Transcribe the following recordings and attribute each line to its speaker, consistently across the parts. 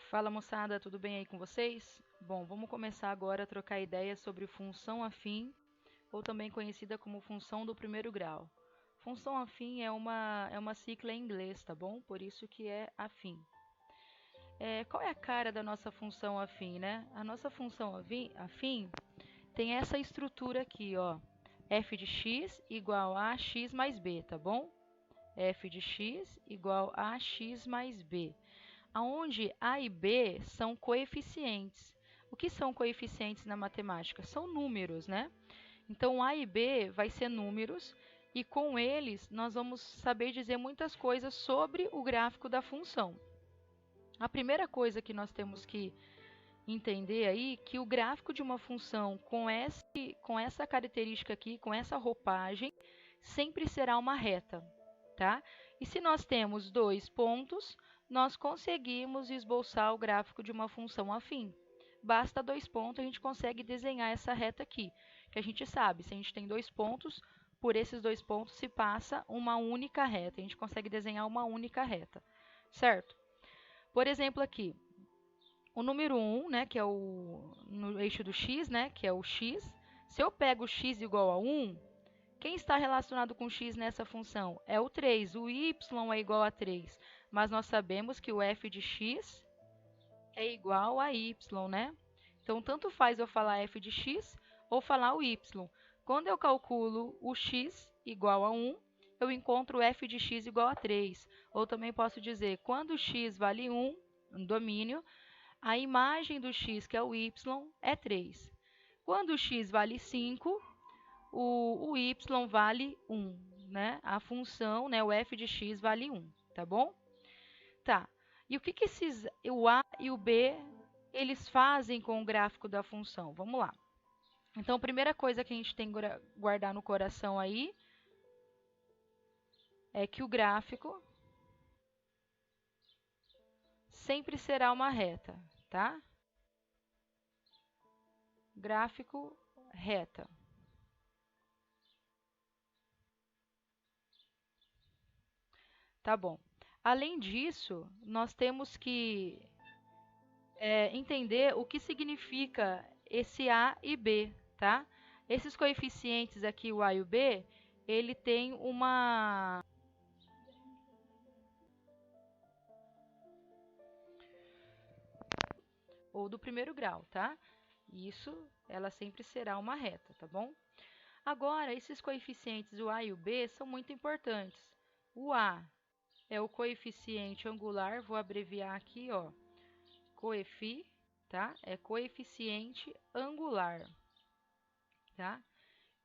Speaker 1: Fala moçada, tudo bem aí com vocês? Bom, vamos começar agora a trocar ideias sobre função afim, ou também conhecida como função do primeiro grau. Função afim é uma sigla em inglês, tá bom? Por isso que é afim. Qual é a cara da nossa função afim, né? A nossa função afim tem essa estrutura aqui, ó. F de x igual a x mais b, tá bom? F de x igual a x mais b. Onde A e B são coeficientes. O que são coeficientes na matemática? São números, né? Então, A e B vai ser números e com eles nós vamos saber dizer muitas coisas sobre o gráfico da função. A primeira coisa que nós temos que entender aí que o gráfico de uma função com essa característica aqui, com essa roupagem, sempre será uma reta, tá? E se nós temos dois pontos, nós conseguimos esboçar o gráfico de uma função afim. Basta dois pontos, a gente consegue desenhar essa reta aqui, que a gente sabe, se a gente tem dois pontos, por esses dois pontos se passa uma única reta, a gente consegue desenhar uma única reta, certo? Por exemplo aqui, o número 1, né, que é no eixo do x, né, que é o x, se eu pego x igual a 1, quem está relacionado com x nessa função? É o 3, o y é igual a 3, mas nós sabemos que o f de x é igual a y, né? Então, tanto faz eu falar f de x ou falar o y. Quando eu calculo o x igual a 1, eu encontro o f de x igual a 3. Ou também posso dizer, quando x vale 1, no domínio, a imagem do x, que é o y, é 3. Quando o x vale 5, o y vale 1, né? A função, né, o f de x vale 1, tá bom? Tá. E o que o a e o b, eles fazem com o gráfico da função? Vamos lá. Então, a primeira coisa que a gente tem que guardar no coração aí é que o gráfico sempre será uma reta, tá? Gráfico reta. Tá bom. Além disso, nós temos que entender o que significa esse A e B, tá? Esses coeficientes aqui, o A e o B, ele tem ou do primeiro grau, tá? Isso, ela sempre será uma reta, tá bom? Agora, esses coeficientes, o A e o B, são muito importantes. O A é o coeficiente angular, vou abreviar aqui, ó, coefi, tá? É coeficiente angular, tá?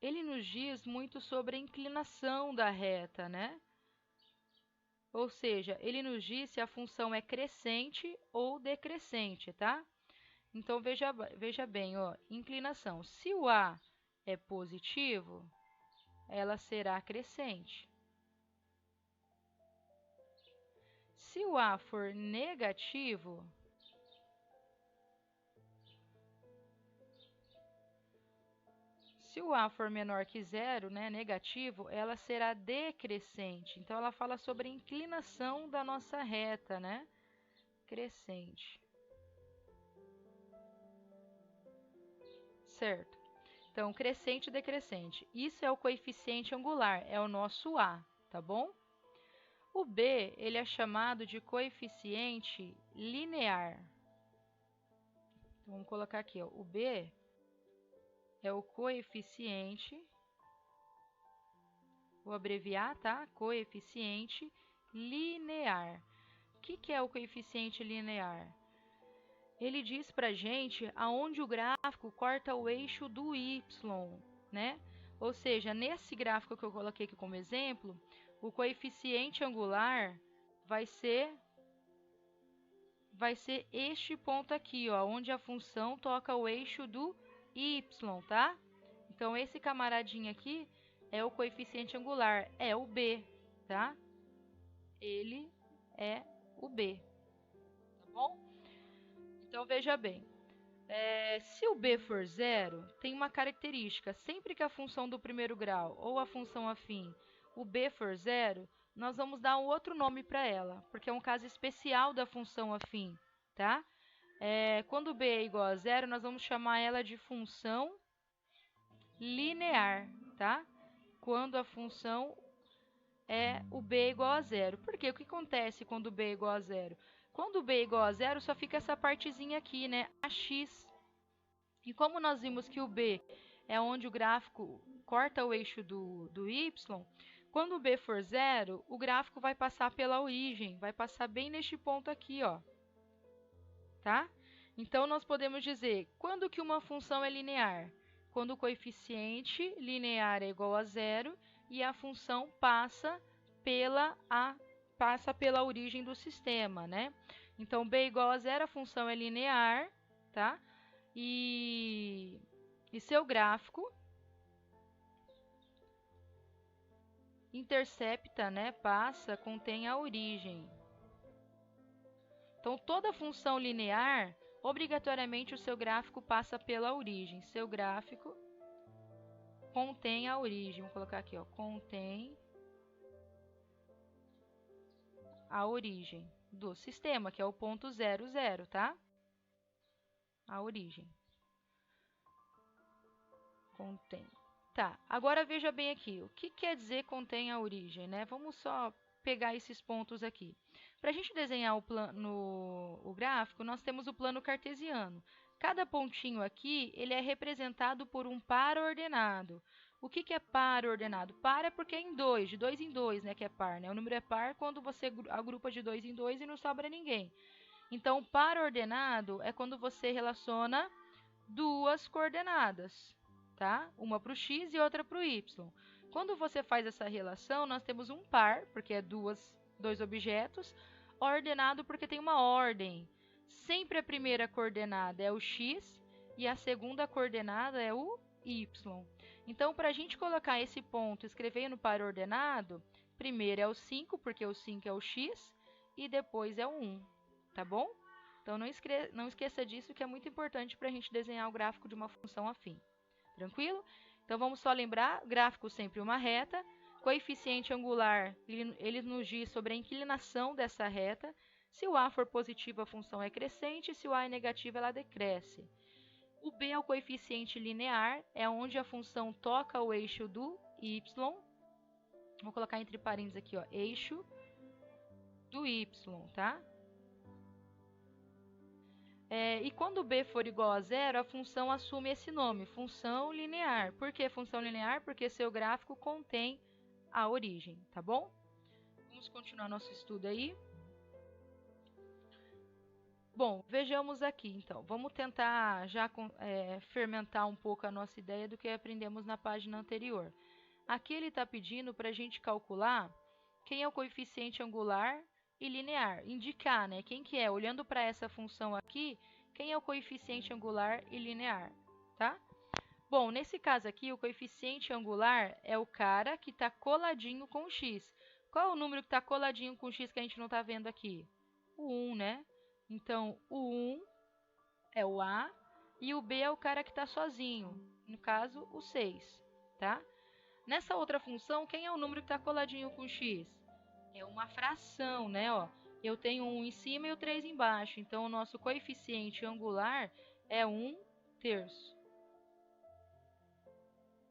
Speaker 1: Ele nos diz muito sobre a inclinação da reta, né? Ou seja, ele nos diz se a função é crescente ou decrescente, tá? Então, veja bem, ó, inclinação. Se o A é positivo, ela será crescente. Se o A for negativo, se o A for menor que zero, né, negativo, ela será decrescente. Então, ela fala sobre a inclinação da nossa reta, né? Crescente. Certo? Então, crescente e decrescente. Isso é o coeficiente angular, é o nosso A, tá bom? O B, ele é chamado de coeficiente linear. Então, vamos colocar aqui, ó, o B é o coeficiente, vou abreviar, tá? Coeficiente linear. O que é o coeficiente linear? Ele diz pra gente aonde o gráfico corta o eixo do y, né? Ou seja, nesse gráfico que eu coloquei aqui como exemplo, o coeficiente angular vai ser este ponto aqui, ó, onde a função toca o eixo do y, tá? Então, esse camaradinho aqui é o coeficiente angular, é o b, tá? Ele é o b, tá bom? Então, veja bem. Se o b for zero, tem uma característica. Sempre que a função do primeiro grau ou a função afim, o b for zero, nós vamos dar um outro nome para ela, porque é um caso especial da função afim, tá? Quando b é igual a zero, nós vamos chamar ela de função linear, tá? Quando a função o b é igual a zero. Por quê? O que acontece quando o b é igual a zero? Quando o b é igual a zero, só fica essa partezinha aqui, né? Ax. E como nós vimos que o b é onde o gráfico corta o eixo do y, quando o b for zero, o gráfico vai passar pela origem, vai passar bem neste ponto aqui, ó. Tá? Então, nós podemos dizer, quando que uma função é linear? Quando o coeficiente linear é igual a zero e a função passa pela origem do sistema, né? Então, b igual a zero, a função é linear, tá? E seu gráfico intercepta, né? Passa, contém a origem. Então, toda função linear, obrigatoriamente o seu gráfico passa pela origem. Seu gráfico contém a origem. Vou colocar aqui, ó, contém a origem do sistema, que é o ponto 0, 0, tá? A origem. Contém. Tá, agora veja bem aqui, o que quer dizer contém a origem, né? Vamos só pegar esses pontos aqui. Para a gente desenhar o gráfico, nós temos o plano cartesiano. Cada pontinho aqui, ele é representado por um par ordenado. O que é par ordenado? Par é porque é em dois, de dois em dois, né, que é par, né? O número é par quando você agrupa de dois em dois e não sobra ninguém. Então, par ordenado é quando você relaciona duas coordenadas, tá? Uma para o x e outra para o y. Quando você faz essa relação, nós temos um par, porque é dois objetos, ordenado porque tem uma ordem. Sempre a primeira coordenada é o x e a segunda coordenada é o y. Então, para a gente colocar esse ponto, escrever no par ordenado, primeiro é o 5, porque o 5 é o x, e depois é o 1, tá bom? Então, não esqueça disso, que é muito importante para a gente desenhar o gráfico de uma função afim. Tranquilo? Então, vamos só lembrar, gráfico sempre uma reta, coeficiente angular, ele nos diz sobre a inclinação dessa reta. Se o a for positivo, a função é crescente, se o a é negativo, ela decresce. O b é o coeficiente linear, é onde a função toca o eixo do y. Vou colocar entre parênteses aqui, ó, eixo do y, tá? E quando b for igual a zero, a função assume esse nome, função linear. Por que função linear? Porque seu gráfico contém a origem, tá bom? Vamos continuar nosso estudo aí. Bom, vejamos aqui, então. Vamos tentar já fermentar um pouco a nossa ideia do que aprendemos na página anterior. Aqui ele está pedindo para a gente calcular quem é o coeficiente angular e linear. Indicar, né? Quem que é? Olhando para essa função aqui, quem é o coeficiente angular e linear, tá? Bom, nesse caso aqui, o coeficiente angular é o cara que está coladinho com o x. Qual é o número que está coladinho com o x que a gente não está vendo aqui? O 1, né? Então, o 1 é o a e o b é o cara que está sozinho. No caso, o 6, tá? Nessa outra função, quem é o número que está coladinho com x? É uma fração, né? Ó, eu tenho 1 em cima e o 3 embaixo. Então, o nosso coeficiente angular é 1/3.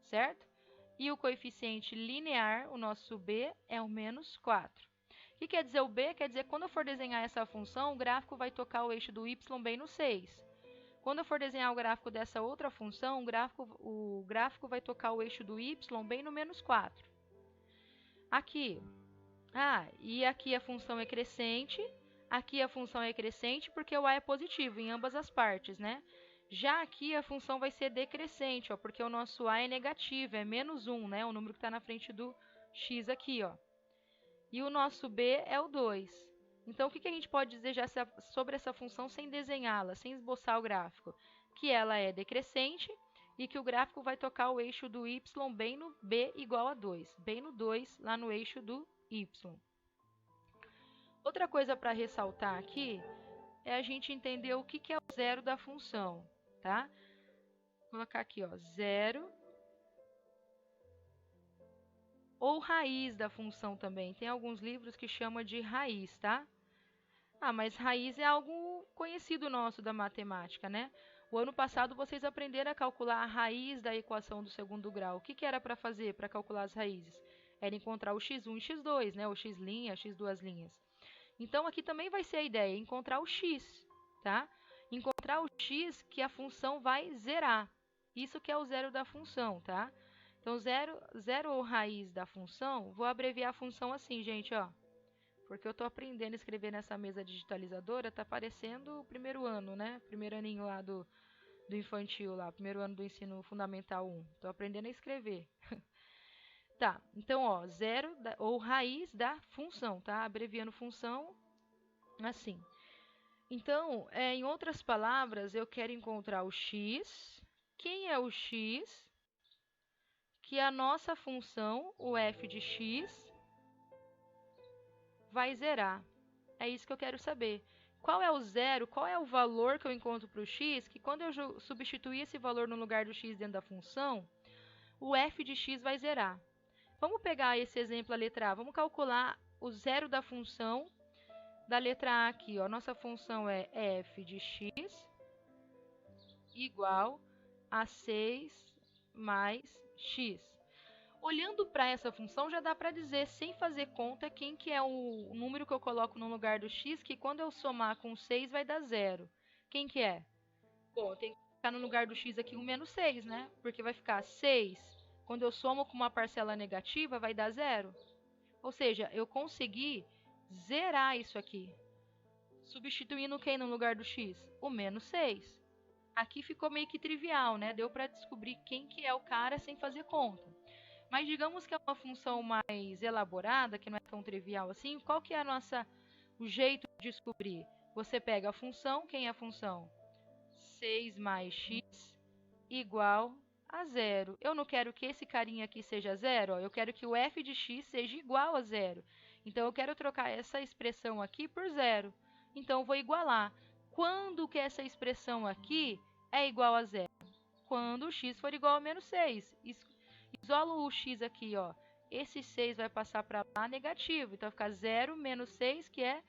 Speaker 1: Certo? E o coeficiente linear, o nosso b, é o -4. O que quer dizer o b? Quer dizer que quando eu for desenhar essa função, o gráfico vai tocar o eixo do y bem no 6. Quando eu for desenhar o gráfico dessa outra função, o gráfico vai tocar o eixo do y bem no -4. Aqui, e aqui a função é crescente, aqui a função é crescente porque o a é positivo em ambas as partes, né? Já aqui a função vai ser decrescente, ó, porque o nosso a é negativo, é -1, né? O número que está na frente do x aqui, ó. E o nosso b é o 2. Então, o que a gente pode dizer já sobre essa função sem desenhá-la, sem esboçar o gráfico? Que ela é decrescente e que o gráfico vai tocar o eixo do y bem no b igual a 2, bem no 2, lá no eixo do y. Outra coisa para ressaltar aqui é a gente entender o que é o zero da função. tá? Vou colocar aqui, ó, 0 ou raiz da função também. Tem alguns livros que chamam de raiz, tá? Ah, mas raiz é algo conhecido nosso da matemática, né? O ano passado vocês aprenderam a calcular a raiz da equação do segundo grau. O que que era para fazer para calcular as raízes? Era encontrar o x1 e x2, né? O x', x duas linhas. Então aqui também vai ser a ideia, encontrar o x, tá? Encontrar o x que a função vai zerar. Isso que é o zero da função, tá? Então, zero ou raiz da função, vou abreviar a função assim, gente, ó. Porque eu estou aprendendo a escrever nessa mesa digitalizadora, tá parecendo o primeiro ano, né? Primeiro aninho lá do infantil, lá, primeiro ano do ensino fundamental 1. Estou aprendendo a escrever. Tá, então, ó, zero ou raiz da função, tá? Abreviando função assim. Então, em outras palavras, eu quero encontrar o x. Quem é o x? Que a nossa função, o f de x, vai zerar. É isso que eu quero saber. Qual é o zero? Qual é o valor que eu encontro para o x? Que quando eu substituir esse valor no lugar do x dentro da função, o f de x vai zerar. Vamos pegar esse exemplo, a letra A. Vamos calcular o zero da função da letra A aqui. Ó. Nossa função é f de x igual a 6 mais x. Olhando para essa função, já dá para dizer, sem fazer conta, quem que é o número que eu coloco no lugar do x, que quando eu somar com 6 vai dar 0. Quem que é? Bom, eu tenho que colocar no lugar do x aqui um menos 6, né? Porque vai ficar 6. Quando eu somo com uma parcela negativa, vai dar 0. Ou seja, eu consegui zerar isso aqui. Substituindo quem no lugar do x? O menos 6. Aqui ficou meio que trivial, né? Deu para descobrir quem que é o cara sem fazer conta. Mas digamos que é uma função mais elaborada, que não é tão trivial assim, qual que é o jeito de descobrir? Você pega a função, quem é a função? 6 mais x igual a 0. Eu não quero que esse carinha aqui seja 0, ó, eu quero que o f de x seja igual a 0. Então, eu quero trocar essa expressão aqui por 0. Então, eu vou igualar. Quando que essa expressão aqui é igual a 0? Quando o x for igual a menos 6. Isolo o x aqui, ó. Esse 6 vai passar para lá negativo. Então, vai ficar 0 menos 6, que é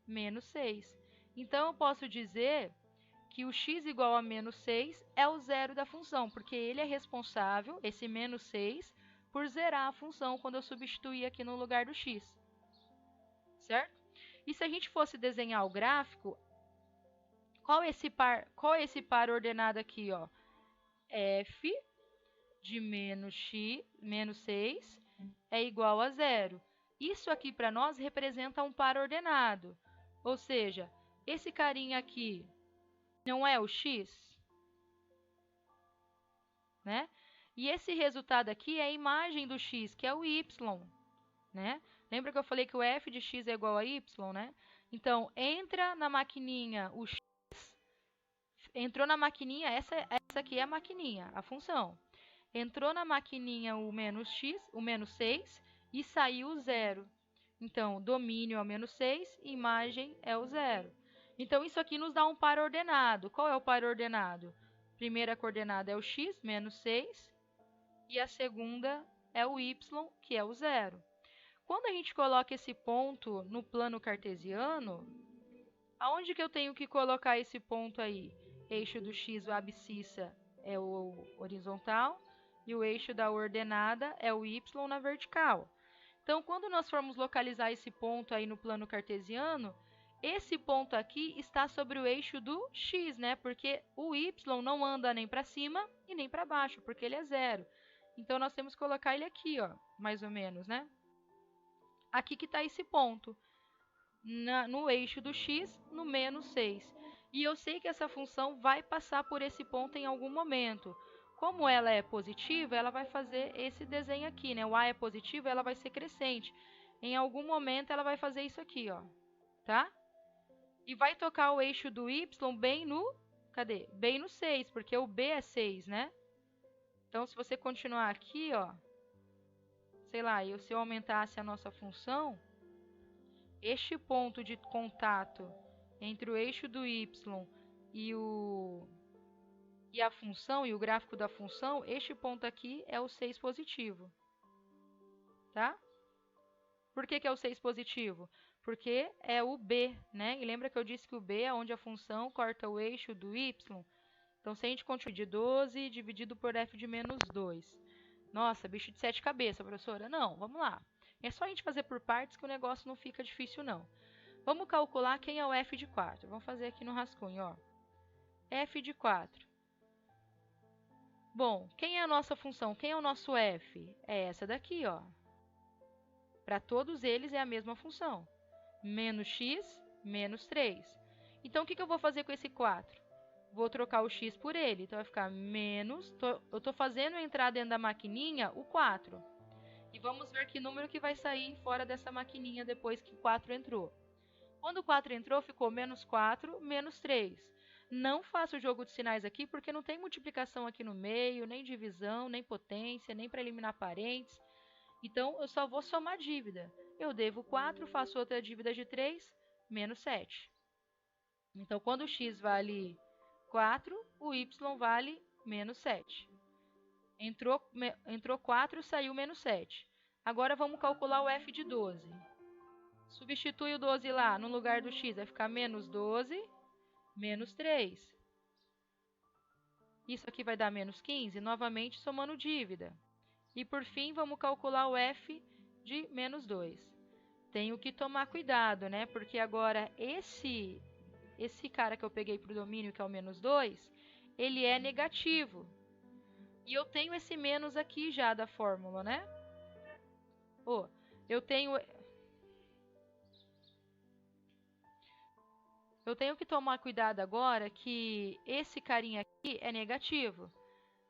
Speaker 1: menos 6. Então, eu posso dizer que o x igual a menos 6 é o zero da função, porque ele é responsável, esse menos 6, por zerar a função quando eu substituir aqui no lugar do x. Certo? E se a gente fosse desenhar o gráfico, qual é esse par ordenado aqui, ó? F de menos x, menos 6, é igual a 0. Isso aqui para nós representa um par ordenado. Ou seja, esse carinha aqui não é o x, né? E esse resultado aqui é a imagem do x, que é o y, né? Lembra que eu falei que o f de x é igual a y, né? Então, entra na maquininha o x, entrou na maquininha, essa aqui é a maquininha, a função. Entrou na maquininha o menos x, o menos 6, e saiu o 0. Então, domínio é o menos 6, imagem é o 0. Então, isso aqui nos dá um par ordenado. Qual é o par ordenado? Primeira coordenada é o x, menos 6, e a segunda é o y, que é o 0. Quando a gente coloca esse ponto no plano cartesiano, aonde que eu tenho que colocar esse ponto aí? Eixo do x, o abscissa, é o horizontal, e o eixo da ordenada é o y na vertical. Então, quando nós formos localizar esse ponto aí no plano cartesiano, esse ponto aqui está sobre o eixo do x, né? Porque o y não anda nem para cima e nem para baixo, porque ele é 0. Então, nós temos que colocar ele aqui, ó, mais ou menos, né? Aqui que está esse ponto, no eixo do x, no menos 6. E eu sei que essa função vai passar por esse ponto em algum momento. Como ela é positiva, ela vai fazer esse desenho aqui, né? O a é positivo, ela vai ser crescente. Em algum momento, ela vai fazer isso aqui, ó, tá? E vai tocar o eixo do y bem no... Cadê? Bem no 6, porque o b é 6, né? Então, se você continuar aqui, ó, sei lá, se eu aumentasse a nossa função, este ponto de contato entre o eixo do y e o E a função e o gráfico da função, este ponto aqui é o 6 positivo. Tá? Por que é o 6 positivo? Porque é o b, né? E lembra que eu disse que o b é onde a função corta o eixo do y? Então, se a gente continuar de 12 dividido por f de menos 2. Nossa, bicho de 7 cabeças, professora. Não, vamos lá. É só a gente fazer por partes que o negócio não fica difícil, não. Vamos calcular quem é o f de 4. Vamos fazer aqui no rascunho, ó. F de 4. Bom, quem é a nossa função? Quem é o nosso f? É essa daqui, ó. Para todos eles é a mesma função. Menos x, menos 3. Então, o que eu vou fazer com esse 4? Vou trocar o x por ele. Então, vai ficar menos... eu estou fazendo entrar dentro da maquininha o 4. E vamos ver que número que vai sair fora dessa maquininha depois que o 4 entrou. Quando o 4 entrou, ficou menos 4, menos 3. Não faço o jogo de sinais aqui, porque não tem multiplicação aqui no meio, nem divisão, nem potência, nem para eliminar parentes. Então, eu só vou somar dívida. Eu devo 4, faço outra dívida de 3, menos 7. Então, quando o x vale 4, o y vale menos 7. Entrou 4, saiu menos 7. Agora, vamos calcular o f de 12. Substitui o 12 lá, no lugar do x, vai ficar menos 12, menos 3. Isso aqui vai dar menos 15, novamente somando dívida. E, por fim, vamos calcular o f de menos 2. Tenho que tomar cuidado, né? Porque agora esse cara que eu peguei para o domínio, que é o menos 2, ele é negativo. E eu tenho esse menos aqui já da fórmula, né? Eu tenho que tomar cuidado agora que esse carinha aqui é negativo.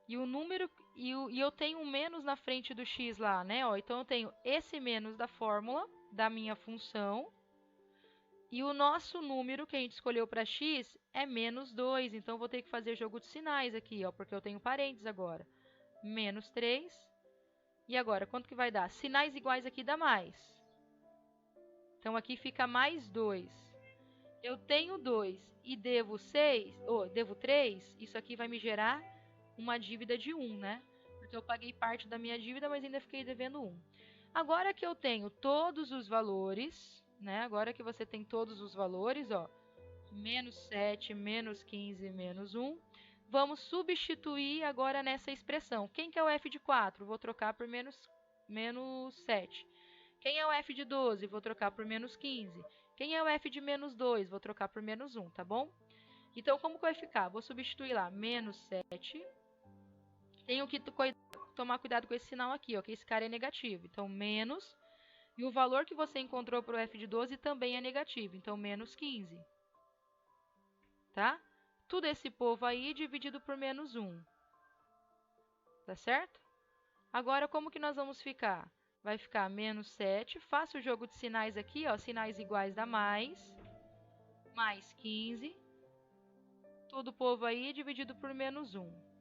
Speaker 1: E o número e eu tenho um menos na frente do x lá, né? Ó, então, eu tenho esse menos da fórmula da minha função. E o nosso número que a gente escolheu para x é menos 2. Então, eu vou ter que fazer jogo de sinais aqui, ó, porque eu tenho parênteses agora. Menos 3. E agora, quanto que vai dar? Sinais iguais aqui dá mais. Então, aqui fica mais 2. Eu tenho 2 e devo 3. Isso aqui vai me gerar uma dívida de 1, né? Porque eu paguei parte da minha dívida, mas ainda fiquei devendo 1. Agora que eu tenho todos os valores, né? Agora que você tem todos os valores, ó, menos 7, menos 15, menos 1, vamos substituir agora nessa expressão. Quem que é o f de 4? Vou trocar por menos 7. Quem é o f de 12? Vou trocar por menos 15. Quem é o f de menos 2? Vou trocar por menos 1, tá bom? Então, como que vai ficar? Vou substituir lá, menos 7. Tenho que tomar cuidado com esse sinal aqui, ó, que esse cara é negativo. Então, menos. E o valor que você encontrou para o f de 12 também é negativo. Então, menos 15. Tá? Tudo esse povo aí dividido por menos 1. Tá certo? Agora, como que nós vamos ficar? Vai ficar menos 7. Faço o jogo de sinais aqui, ó. Sinais iguais dá mais. Mais 15. Tudo povo aí dividido por menos 1.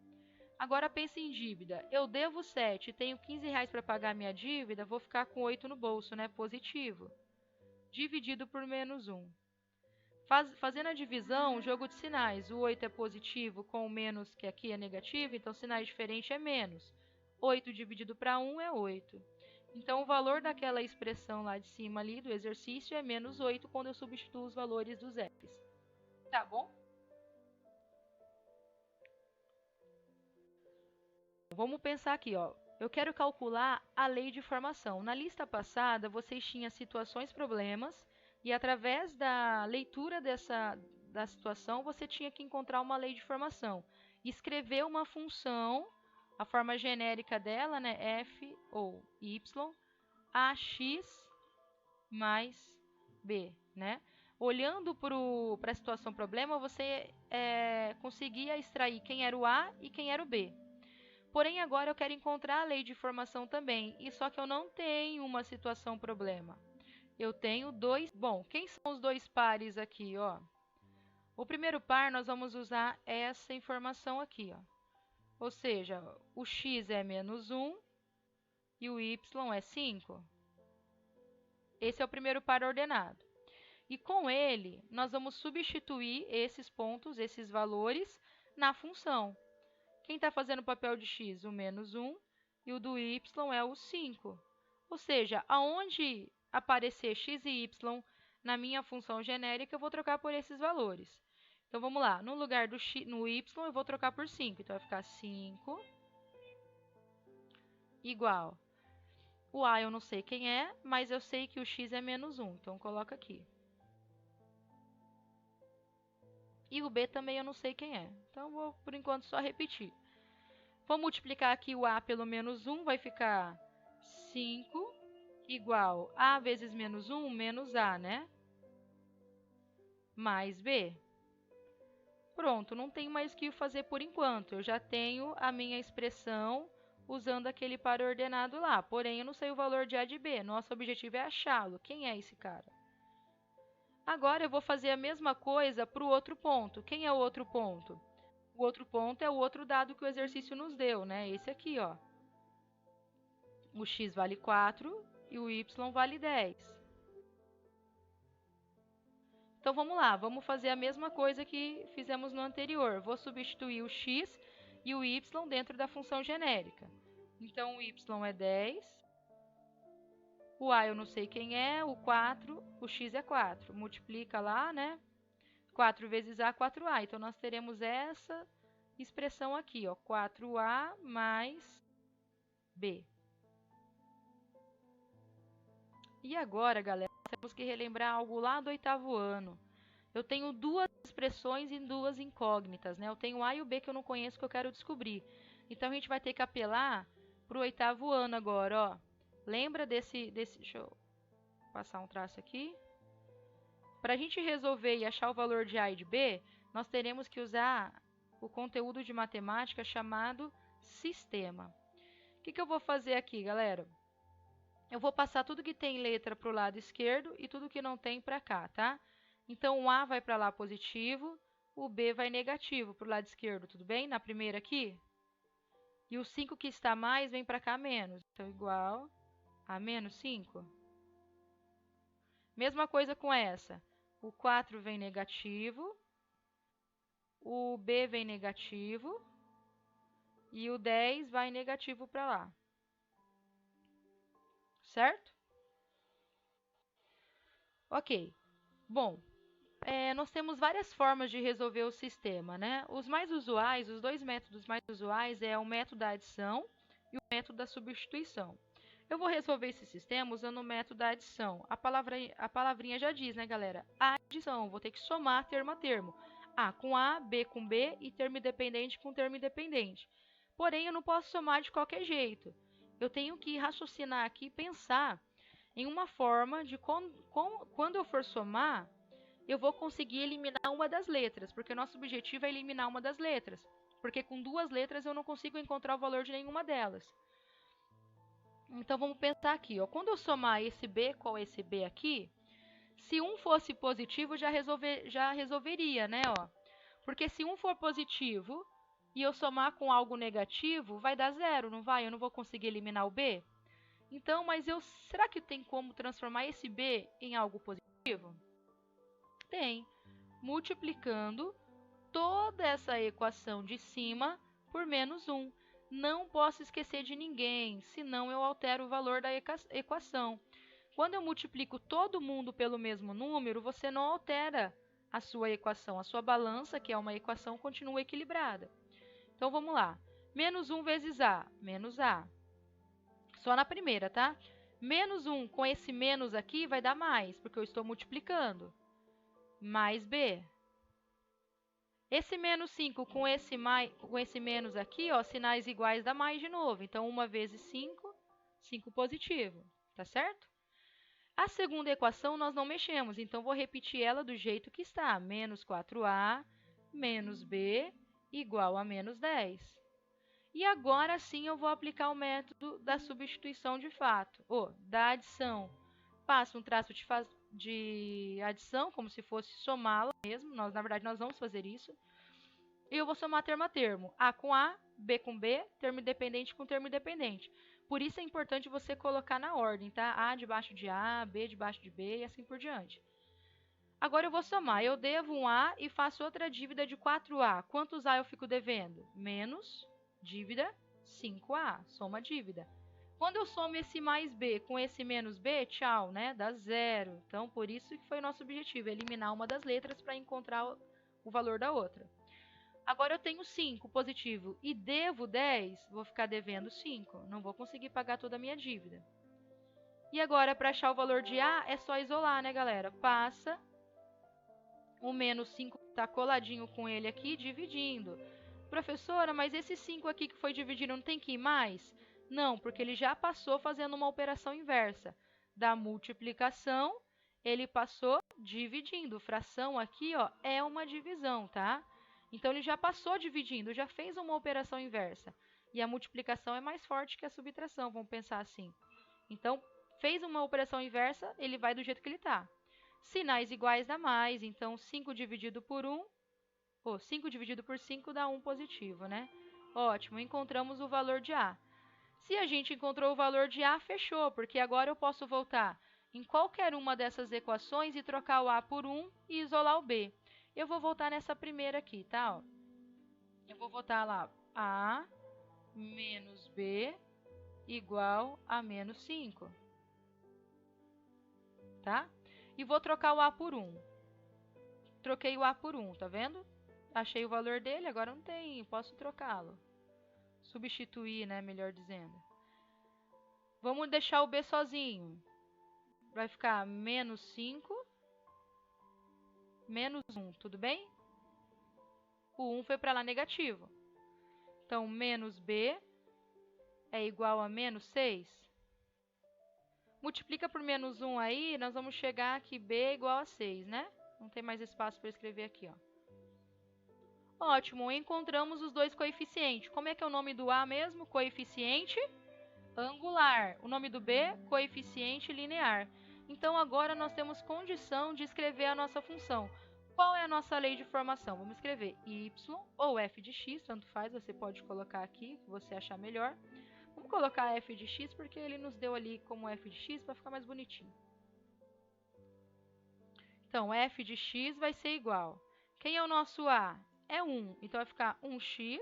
Speaker 1: Agora, pense em dívida. Eu devo 7, tenho 15 reais para pagar minha dívida, vou ficar com 8 no bolso, né? Positivo. Dividido por menos 1. Fazendo a divisão, jogo de sinais. O 8 é positivo com o menos, que aqui é negativo, então sinais diferentes é menos. 8 dividido para 1 é 8. Então, o valor daquela expressão lá de cima ali, do exercício, é menos 8 quando eu substituo os valores dos f's. Tá bom? Vamos pensar aqui, ó. Eu quero calcular a lei de formação. Na lista passada, vocês tinham situações, problemas, e através da leitura da situação, você tinha que encontrar uma lei de formação. Escrever uma função, a forma genérica dela, né, f ou y, ax mais b, né? Olhando para a situação problema, você conseguia extrair quem era o a e quem era o b. Porém, agora eu quero encontrar a lei de formação também, e só que eu não tenho uma situação problema. Eu tenho dois... Bom, quem são os dois pares aqui, ó? O primeiro par, nós vamos usar essa informação aqui, ó. Ou seja, o x é menos 1 e o y é 5. Esse é o primeiro par ordenado. E com ele, nós vamos substituir esses pontos, esses valores, na função. Quem está fazendo o papel de x? O menos 1. E o do y é o 5. Ou seja, aonde aparecer x e y na minha função genérica, eu vou trocar por esses valores. Então, vamos lá. No lugar do x, no y, eu vou trocar por 5. Então, vai ficar 5 igual. O a eu não sei quem é, mas eu sei que o x é menos 1. Então, coloca aqui. E o b também eu não sei quem é. Então, vou, por enquanto, só repetir. Vou multiplicar aqui o a pelo menos 1, vai ficar 5 igual a vezes menos 1, menos a, né? Mais b. Pronto, não tem mais o que fazer por enquanto. Eu já tenho a minha expressão usando aquele par ordenado lá. Porém, eu não sei o valor de a de b. Nosso objetivo é achá-lo. Quem é esse cara? Agora, eu vou fazer a mesma coisa para o outro ponto. Quem é o outro ponto? O outro ponto é o outro dado que o exercício nos deu, né? Esse aqui, ó. O x vale 4 e o y vale 10. Então, vamos lá. Vamos fazer a mesma coisa que fizemos no anterior. Vou substituir o x e o y dentro da função genérica. Então, o y é 10. O a eu não sei quem é. O 4, o x é 4. Multiplica lá, né? 4 vezes a, 4a. Então, nós teremos essa expressão aqui, ó. 4a mais b. E agora, galera, temos que relembrar algo lá do 8º ano. Eu tenho duas expressões e duas incógnitas, né? Eu tenho A e o B que eu não conheço, que eu quero descobrir. Então, a gente vai ter que apelar para o 8º ano agora, ó. Lembra desse... Deixa eu passar um traço aqui. Para a gente resolver e achar o valor de A e de B, nós teremos que usar o conteúdo de matemática chamado sistema. O que eu vou fazer aqui, galera? Eu vou passar tudo que tem letra para o lado esquerdo e tudo que não tem para cá, tá? Então, o A vai para lá positivo, o B vai negativo para o lado esquerdo, tudo bem? Na primeira aqui. E o 5 que está mais vem para cá menos. Então, igual a menos 5. Mesma coisa com essa. O 4 vem negativo, o B vem negativo e o 10 vai negativo para lá. Certo? Ok. Bom, nós temos várias formas de resolver o sistema, né? Os mais usuais, os dois métodos mais usuais é o método da adição e o método da substituição. Eu vou resolver esse sistema usando o método da adição. A palavrinha já diz, né, galera? Adição, vou ter que somar termo a termo. A com A, B com B e termo independente com termo independente. Porém, eu não posso somar de qualquer jeito. Eu tenho que raciocinar aqui e pensar em uma forma de quando eu for somar, eu vou conseguir eliminar uma das letras, porque o nosso objetivo é eliminar uma das letras. Porque com duas letras eu não consigo encontrar o valor de nenhuma delas. Então, vamos pensar aqui, ó. Quando eu somar esse B com esse B aqui, se um fosse positivo, já resolveria, né, ó? Porque se um for positivo e eu somar com algo negativo, vai dar zero, não vai? Eu não vou conseguir eliminar o B? Então, mas será que tem como transformar esse B em algo positivo? Tem. Multiplicando toda essa equação de cima por menos 1. Não posso esquecer de ninguém, senão eu altero o valor da equação. Quando eu multiplico todo mundo pelo mesmo número, você não altera a sua equação. A sua balança, que é uma equação, continua equilibrada. Então, vamos lá. Menos 1 vezes A, menos A. Só na primeira, tá? Menos 1 com esse menos aqui vai dar mais, porque eu estou multiplicando. Mais B. Esse menos 5 com esse menos aqui, ó, sinais iguais dá mais de novo. Então, 1 vezes 5, 5 positivo, tá certo? A segunda equação nós não mexemos, então vou repetir ela do jeito que está. Menos 4a menos b igual a menos 10. E agora sim eu vou aplicar o método da substituição de fato, ou da adição. Passo um traço de adição, como se fosse somá-la mesmo. Na verdade, nós vamos fazer isso. E eu vou somar termo a termo. A com A, B com B, termo independente com termo independente. Por isso é importante você colocar na ordem, tá? A debaixo de A, B debaixo de B e assim por diante. Agora eu vou somar. Eu devo um A e faço outra dívida de 4A. Quantos A eu fico devendo? Menos Dívida 5A, soma dívida. Quando eu somo esse mais B com esse menos B, tchau, né? Dá 0. Então, por isso que foi o nosso objetivo, eliminar uma das letras para encontrar o valor da outra. Agora eu tenho 5 positivo e devo 10, vou ficar devendo 5. Não vou conseguir pagar toda a minha dívida. E agora, para achar o valor de A, é só isolar, né, galera? Passa o menos 5 está coladinho com ele aqui, dividindo. Professora, mas esse 5 aqui que foi dividido não tem que ir mais? Não, porque ele já passou fazendo uma operação inversa. Da multiplicação, ele passou dividindo. Fração aqui, ó, é uma divisão, tá? Então, ele já passou dividindo, já fez uma operação inversa. E a multiplicação é mais forte que a subtração, vamos pensar assim. Então, fez uma operação inversa, ele vai do jeito que ele está. Sinais iguais dá mais, então 5 dividido por 1, 5 dividido por 5 dá 1 positivo, né? Ótimo, encontramos o valor de A. Se a gente encontrou o valor de A, fechou, porque agora eu posso voltar em qualquer uma dessas equações e trocar o A por 1 e isolar o B. Eu vou voltar nessa primeira aqui, tá? Ó. Eu vou voltar lá, A menos B igual a menos 5, tá? E vou trocar o A por 1. Troquei o A por 1, tá vendo? Achei o valor dele, agora não tem, posso trocá-lo. Substituir, né, melhor dizendo. Vamos deixar o B sozinho. Vai ficar menos 5, menos 1, tudo bem? O 1 foi para lá negativo. Então, menos B é igual a menos 6. Multiplica por menos 1 aí, nós vamos chegar que B é igual a 6, né? Não tem mais espaço para escrever aqui, ó. Ótimo, encontramos os dois coeficientes. Como é que é o nome do A mesmo? Coeficiente angular. O nome do B, coeficiente linear. Então, agora nós temos condição de escrever a nossa função. Qual é a nossa lei de formação? Vamos escrever y ou f de x, tanto faz, você pode colocar aqui, que você achar melhor. Vamos colocar f de x, porque ele nos deu ali como f de x, para ficar mais bonitinho. Então, f de x vai ser igual. Quem é o nosso A? É 1, então vai ficar 1x.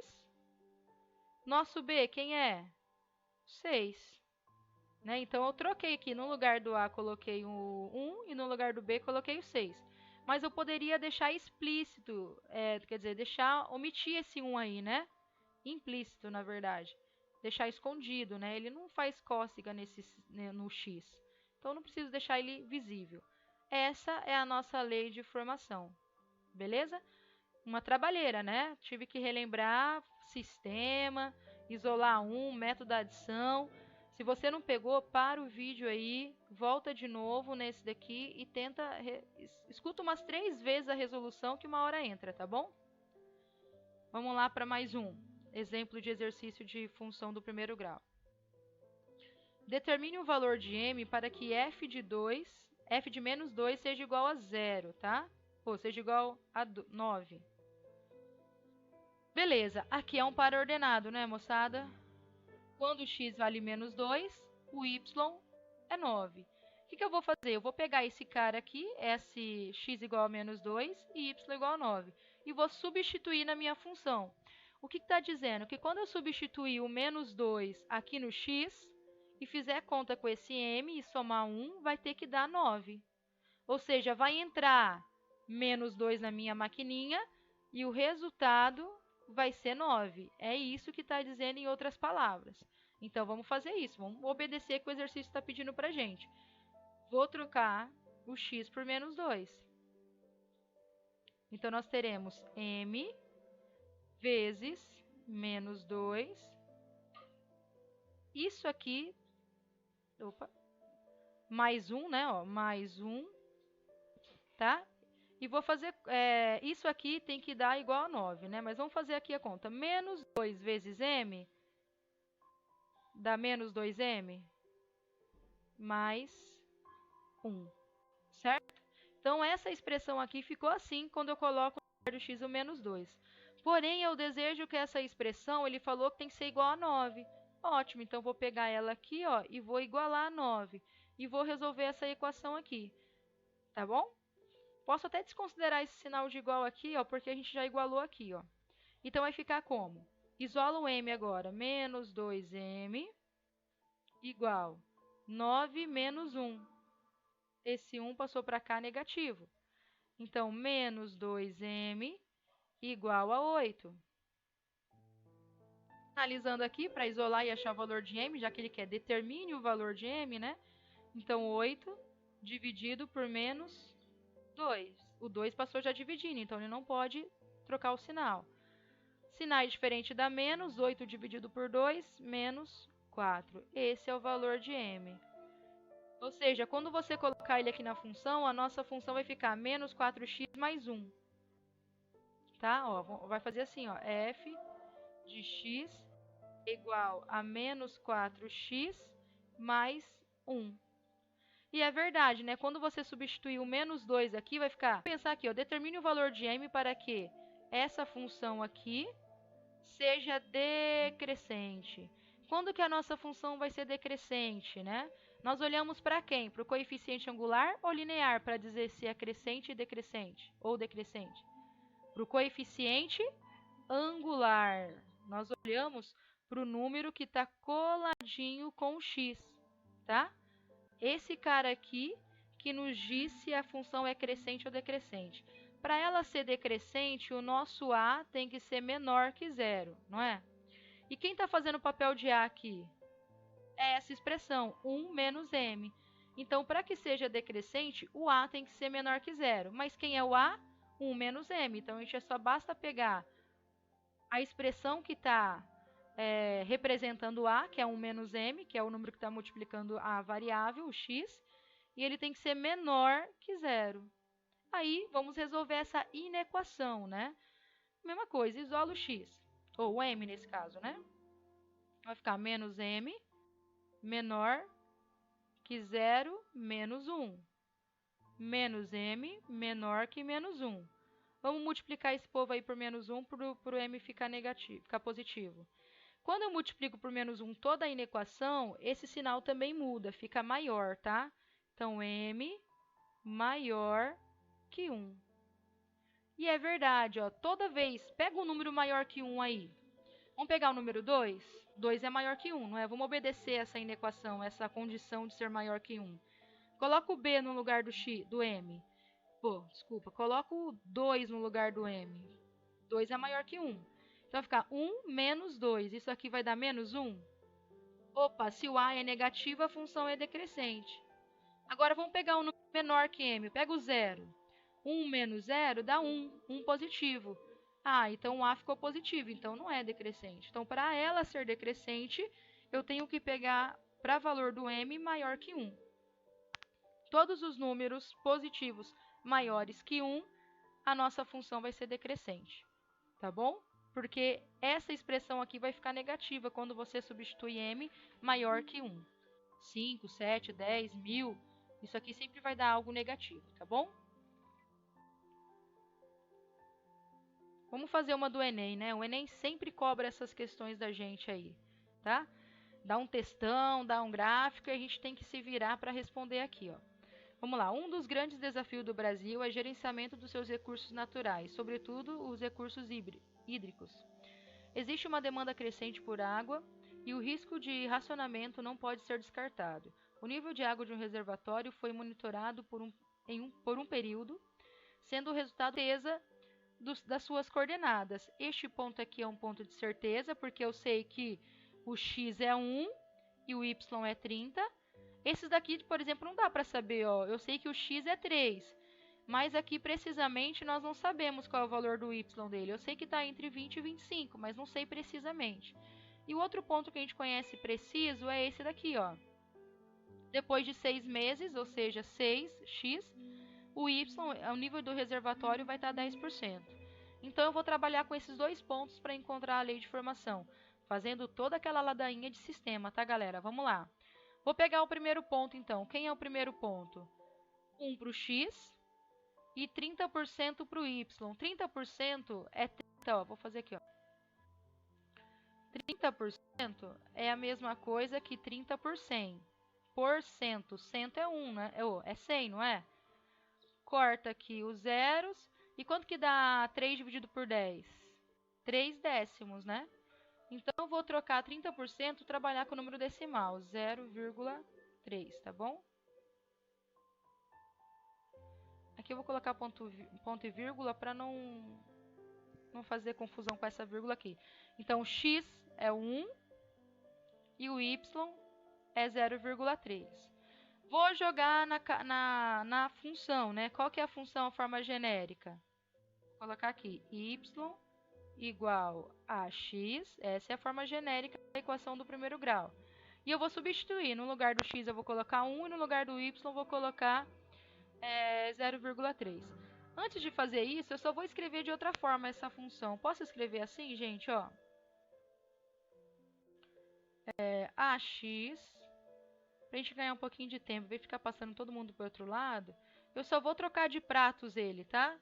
Speaker 1: Nosso B, quem é? 6. Né? Então, eu troquei aqui, no lugar do A coloquei o 1 e no lugar do B coloquei o 6. Mas eu poderia deixar explícito, quer dizer, omitir esse 1 aí, né? Implícito, na verdade. Deixar escondido, né? Ele não faz cócega no x. Então, eu não preciso deixar ele visível. Essa é a nossa lei de formação. Beleza? Uma trabalheira, né? Tive que relembrar sistema, isolar método da adição. Se você não pegou, para o vídeo aí, volta de novo nesse daqui e tenta, escuta umas 3 vezes a resolução que uma hora entra, tá bom? Vamos lá para mais um exemplo de exercício de função do primeiro grau. Determine o valor de m para que f de menos 2 seja igual a 0, tá? Ou seja igual a 9. Beleza, aqui é um par ordenado, né, moçada? Quando x vale menos 2, o y é 9. O que eu vou fazer? Eu vou pegar esse cara aqui, esse x igual a menos 2 e y igual a 9, e vou substituir na minha função. O que está dizendo? Que quando eu substituir o menos 2 aqui no x e fizer conta com esse m e somar 1, vai ter que dar 9. Ou seja, vai entrar menos 2 na minha maquininha e o resultado vai ser 9. É isso que está dizendo em outras palavras. Então, vamos fazer isso. Vamos obedecer o que o exercício está pedindo para a gente. Vou trocar o x por menos 2. Então, nós teremos m vezes menos 2. Isso aqui, mais 1, né? Ó, mais 1, tá? E vou fazer, isso aqui tem que dar igual a 9, né? Mas vamos fazer aqui a conta. Menos 2 vezes m dá menos 2m mais 1, certo? Então, essa expressão aqui ficou assim quando eu coloco no lugar do x o menos 2. Porém, eu desejo que essa expressão, ele falou que tem que ser igual a 9. Ótimo, então vou pegar ela aqui, ó, e vou igualar a 9. E vou resolver essa equação aqui, tá bom? Posso até desconsiderar esse sinal de igual aqui, ó, porque a gente já igualou aqui, ó. Então, vai ficar como? Isola o m agora. Menos 2m igual 9 menos 1. Esse 1 passou para cá negativo. Então, menos 2m igual a 8. Analisando aqui, para isolar e achar o valor de m, já que ele quer determine o valor de m, né? Então, 8 dividido por menos 2. O 2 passou já dividindo, então ele não pode trocar o sinal. Sinais diferentes dá menos, 8 dividido por 2, menos 4. Esse é o valor de m. Ou seja, quando você colocar ele aqui na função, a nossa função vai ficar menos 4x mais 1. Tá? Ó, vai fazer assim, ó, f de x igual a menos 4x mais 1. E é verdade, né? Quando você substituir o menos 2 aqui, vai ficar... Vou pensar aqui, ó, determine o valor de m para que essa função aqui seja decrescente. Quando que a nossa função vai ser decrescente, né? Nós olhamos para quem? Para o coeficiente angular ou linear para dizer se é crescente e decrescente, ou decrescente? Para o coeficiente angular. Nós olhamos para o número que está coladinho com o x, tá? Esse cara aqui que nos diz se a função é crescente ou decrescente. Para ela ser decrescente, o nosso a tem que ser menor que zero, não é? E quem está fazendo o papel de a aqui? É essa expressão, 1 menos m. Então, para que seja decrescente, o a tem que ser menor que zero. Mas quem é o a? 1 menos m. Então, a gente só basta pegar a expressão que está representando a, que é 1 menos m, que é o número que está multiplicando a variável, o x, e ele tem que ser menor que zero. Aí, vamos resolver essa inequação, né? Mesma coisa, isola o x, ou o m nesse caso, né? Vai ficar menos m menor que zero menos 1. Menos m menor que menos 1. Vamos multiplicar esse povo aí por menos 1 para o m ficar negativo, ficar positivo. Quando eu multiplico por menos 1 toda a inequação, esse sinal também muda, fica maior, tá? Então, m maior que 1. E é verdade, ó, toda vez, pega um número maior que 1 aí. Vamos pegar o número 2? 2 é maior que 1, não é? Vamos obedecer essa inequação, essa condição de ser maior que 1. Coloca o b no lugar do m. Pô, desculpa, coloca o 2 no lugar do m. 2 é maior que 1. Então, vai ficar 1 menos 2. Isso aqui vai dar menos 1? Opa, se o a é negativo, a função é decrescente. Agora, vamos pegar um número menor que m. Pega o 0. 1 menos 0 dá 1. 1 positivo. Ah, então o a ficou positivo, então não é decrescente. Então, para ela ser decrescente, eu tenho que pegar para valor do m maior que 1. Todos os números positivos maiores que 1, a nossa função vai ser decrescente, tá bom? Porque essa expressão aqui vai ficar negativa quando você substitui m maior que 1. 5, 7, 10, 1000, isso aqui sempre vai dar algo negativo, tá bom? Vamos fazer uma do Enem, né? O Enem sempre cobra essas questões da gente aí, tá? Dá um textão, dá um gráfico e a gente tem que se virar para responder aqui, ó. Vamos lá, um dos grandes desafios do Brasil é o gerenciamento dos seus recursos naturais, sobretudo os recursos hídricos. Existe uma demanda crescente por água e o risco de racionamento não pode ser descartado. O nível de água de um reservatório foi monitorado por um período, sendo o resultado certeza das suas coordenadas. Este ponto aqui é um ponto de certeza, porque eu sei que o x é 1 e o y é 30. Esses daqui, por exemplo, não dá para saber, ó. Eu sei que o x é 3, mas aqui precisamente nós não sabemos qual é o valor do y dele. Eu sei que está entre 20 e 25, mas não sei precisamente. E o outro ponto que a gente conhece preciso é esse daqui, ó. Depois de 6 meses, ou seja, 6x, o y, o nível do reservatório vai estar 10%. Então, eu vou trabalhar com esses dois pontos para encontrar a lei de formação, fazendo toda aquela ladainha de sistema, tá, galera? Vamos lá. Vou pegar o primeiro ponto, então. Quem é o primeiro ponto? 1 para o x e 30% para o y. 30% é 30, ó, vou fazer aqui, ó. 30% é a mesma coisa que 30 por 100. Por cento, cento é 1, né? É 100, não é? Corta aqui os zeros. E quanto que dá 3 dividido por 10? 3 décimos, né? Então, eu vou trocar 30%, trabalhar com o número decimal, 0,3, tá bom? Aqui eu vou colocar ponto e vírgula para não fazer confusão com essa vírgula aqui. Então, o x é 1 e o y é 0,3. Vou jogar na função, né? Qual que é a função, a forma genérica? Vou colocar aqui, y igual a x, essa é a forma genérica da equação do primeiro grau. E eu vou substituir, no lugar do x eu vou colocar 1 e no lugar do y eu vou colocar 0,3. Antes de fazer isso, eu só vou escrever de outra forma essa função. Posso escrever assim, gente? Ó, ax, para a gente ganhar um pouquinho de tempo, vai ficar passando todo mundo para o outro lado. Eu só vou trocar de pratos ele, tá?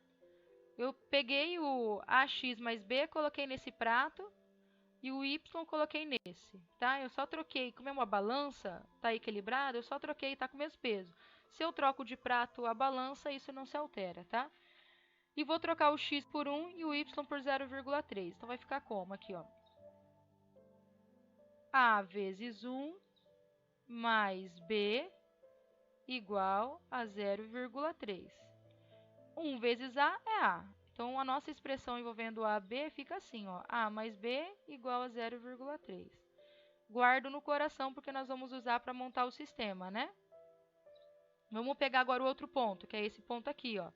Speaker 1: Eu peguei o ax mais b, coloquei nesse prato e o y coloquei nesse, tá? Eu só troquei, como é uma balança, tá equilibrado, eu só troquei e tá com o mesmo peso. Se eu troco de prato a balança, isso não se altera, tá? E vou trocar o x por 1 e o y por 0,3. Então, vai ficar como aqui, ó? A vezes 1 mais b igual a 0,3. 1 vezes a é a. Então, a nossa expressão envolvendo a e b fica assim, ó. A mais b igual a 0,3. Guardo no coração porque nós vamos usar para montar o sistema, né? Vamos pegar agora o outro ponto, que é esse ponto aqui, ó.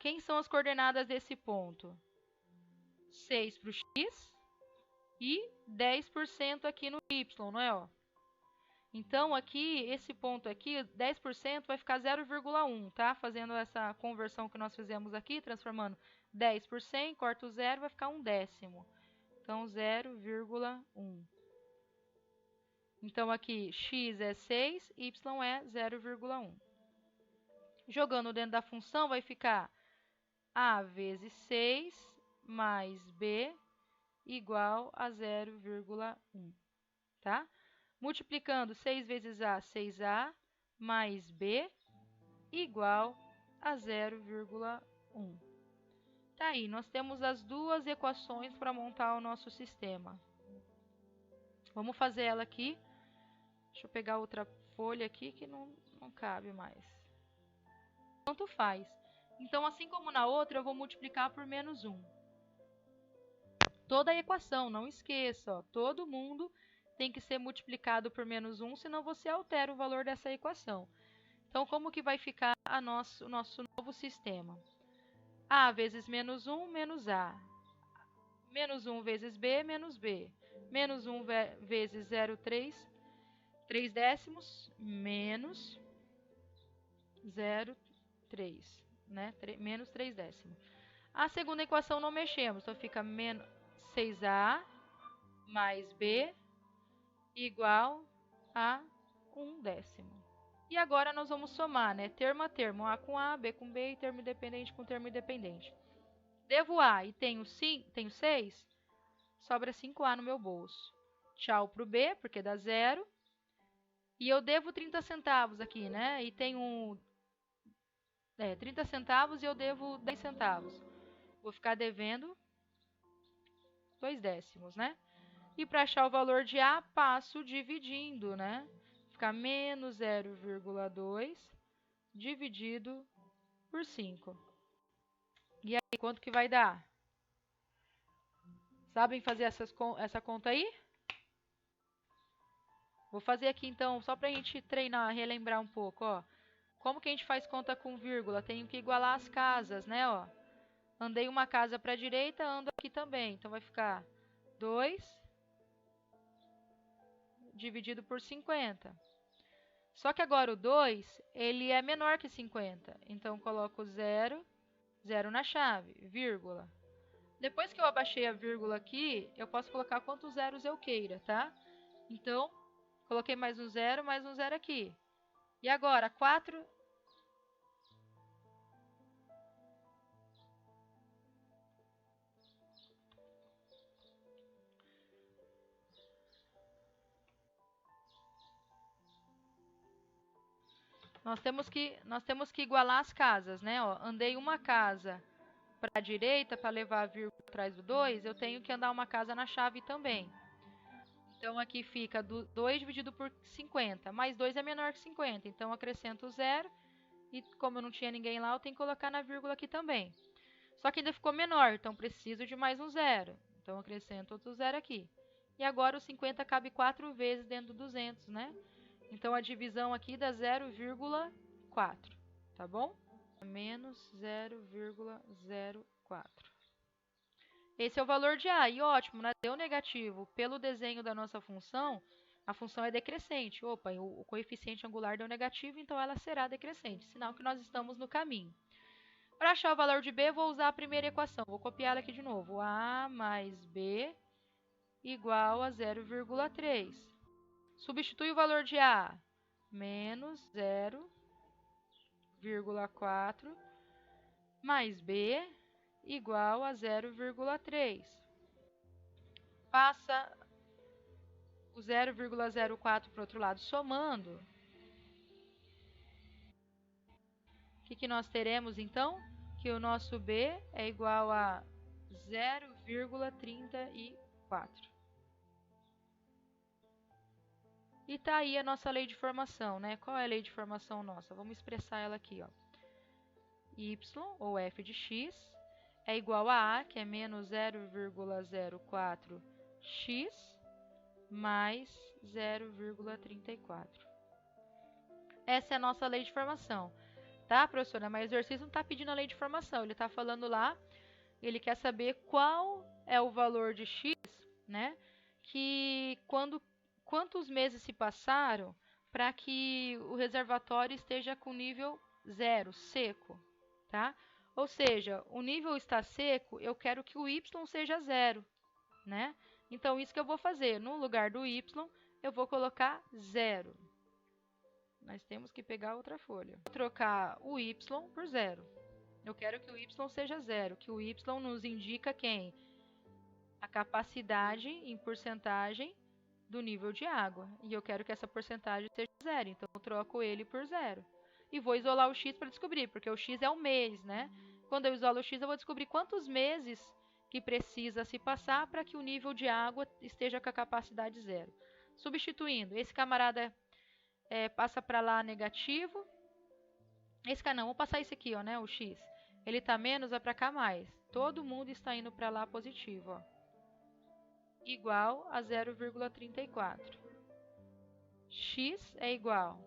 Speaker 1: Quem são as coordenadas desse ponto? 6 para o x e 10% aqui no y, não é? Ó? Então, aqui, esse ponto aqui, 10% vai ficar 0,1, tá? Fazendo essa conversão que nós fizemos aqui, transformando 10 por 100, corta o zero, vai ficar 1/10. Então, 0,1. Então, aqui, x é 6, y é 0,1. Jogando dentro da função, vai ficar a vezes 6 mais b igual a 0,1, tá? Multiplicando 6 vezes a, 6a, mais b, igual a 0,1. Tá aí, nós temos as duas equações para montar o nosso sistema. Vamos fazer ela aqui. Deixa eu pegar outra folha aqui que não cabe mais. Tanto faz. Então, assim como na outra, eu vou multiplicar por menos 1. Toda a equação, não esqueça, ó, todo mundo tem que ser multiplicado por menos 1, senão você altera o valor dessa equação. Então, como que vai ficar o nosso novo sistema? A vezes menos 1, menos A. Menos 1 vezes B, menos B. Menos 1 vezes 0,3, 3 décimos, menos 0,3, né? Menos 3 décimos. A segunda equação não mexemos, então fica menos 6A mais B igual a 1/10. E agora nós vamos somar, né? Termo a termo, A com A, B com B e termo independente com termo independente. Devo A e tenho 6, sobra 5A no meu bolso. Tchau pro B, porque dá 0. E eu devo 30 centavos aqui, né? E tenho 30 centavos e eu devo 10 centavos. Vou ficar devendo 2 décimos, né? E para achar o valor de A, passo dividindo, né? Fica menos 0,2 dividido por 5. E aí, quanto que vai dar? Sabem fazer essa conta aí? Vou fazer aqui, então, só para a gente treinar, relembrar um pouco, ó. Como que a gente faz conta com vírgula? Tenho que igualar as casas, né, ó. Andei uma casa para a direita, ando aqui também. Então, vai ficar 2 dividido por 50. Só que agora o 2, ele é menor que 50. Então, coloco 0, 0 na chave, vírgula. Depois que eu abaixei a vírgula aqui, eu posso colocar quantos zeros eu queira, tá? Então, coloquei mais um 0 aqui. E agora, 4... Nós temos que igualar as casas, né? Ó, andei uma casa para a direita, para levar a vírgula atrás do 2, eu tenho que andar uma casa na chave também. Então, aqui fica 2 dividido por 50, mais 2 é menor que 50, então acrescento 0, e como eu não tinha ninguém lá, eu tenho que colocar na vírgula aqui também. Só que ainda ficou menor, então preciso de mais um 0, então acrescento outro 0 aqui. E agora o 50 cabe 4 vezes dentro do 200, né? Então, a divisão aqui dá 0,4, tá bom? Menos 0,04. Esse é o valor de A, e ótimo, né? Deu negativo. Pelo desenho da nossa função, a função é decrescente. Opa, o coeficiente angular deu negativo, então ela será decrescente, sinal que nós estamos no caminho. Para achar o valor de B, vou usar a primeira equação. Vou copiar ela aqui de novo. A mais B igual a 0,3. Substitui o valor de A. Menos 0,4 mais B igual a 0,3. Passa o 0,04 para o outro lado somando. O que nós teremos então? Que o nosso B é igual a 0,34. E tá aí a nossa lei de formação, né? Qual é a lei de formação nossa? Vamos expressar ela aqui, ó. Y, ou f de x, é igual a A, que é menos 0,04x, mais 0,34. Essa é a nossa lei de formação. Tá, professora? Mas o exercício não está pedindo a lei de formação. Ele está falando lá, ele quer saber qual é o valor de x, né? Quantos meses se passaram para que o reservatório esteja com nível 0, seco, tá? Ou seja, o nível está seco, eu quero que o y seja 0, né? Então, isso que eu vou fazer. No lugar do y, eu vou colocar 0. Nós temos que pegar outra folha. Vou trocar o y por 0. Eu quero que o y seja 0, que o y nos indica quem? A capacidade em porcentagem do nível de água. E eu quero que essa porcentagem seja 0, então eu troco ele por 0. E vou isolar o x para descobrir, porque o x é o mês, né? Quando eu isolo o x, eu vou descobrir quantos meses que precisa se passar para que o nível de água esteja com a capacidade 0. Substituindo, esse camarada passa para lá negativo. Esse cara não, vou passar esse aqui, ó, né, o x. Ele está menos, vai para cá mais. Todo mundo está indo para lá positivo, ó. Igual a 0,34. X é igual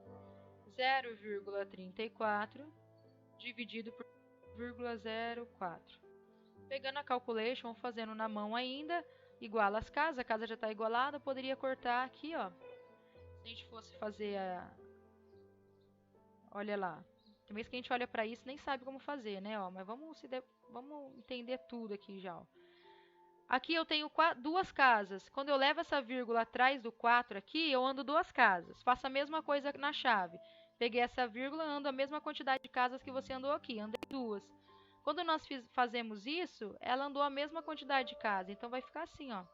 Speaker 1: a 0,34 dividido por 0,04. Pegando a calculation, fazendo na mão ainda, iguala as casas, a casa já está igualada, poderia cortar aqui, ó. Se a gente fosse fazer a... Olha lá. Tem vez que a gente olha para isso e nem sabe como fazer, né? Ó, mas vamos entender tudo aqui já, ó. Aqui eu tenho duas casas. Quando eu levo essa vírgula atrás do 4 aqui, eu ando duas casas. Faço a mesma coisa na chave. Peguei essa vírgula, ando a mesma quantidade de casas que você andou aqui. Andei duas. Quando nós fazemos isso, ela andou a mesma quantidade de casas. Então, vai ficar assim, ó.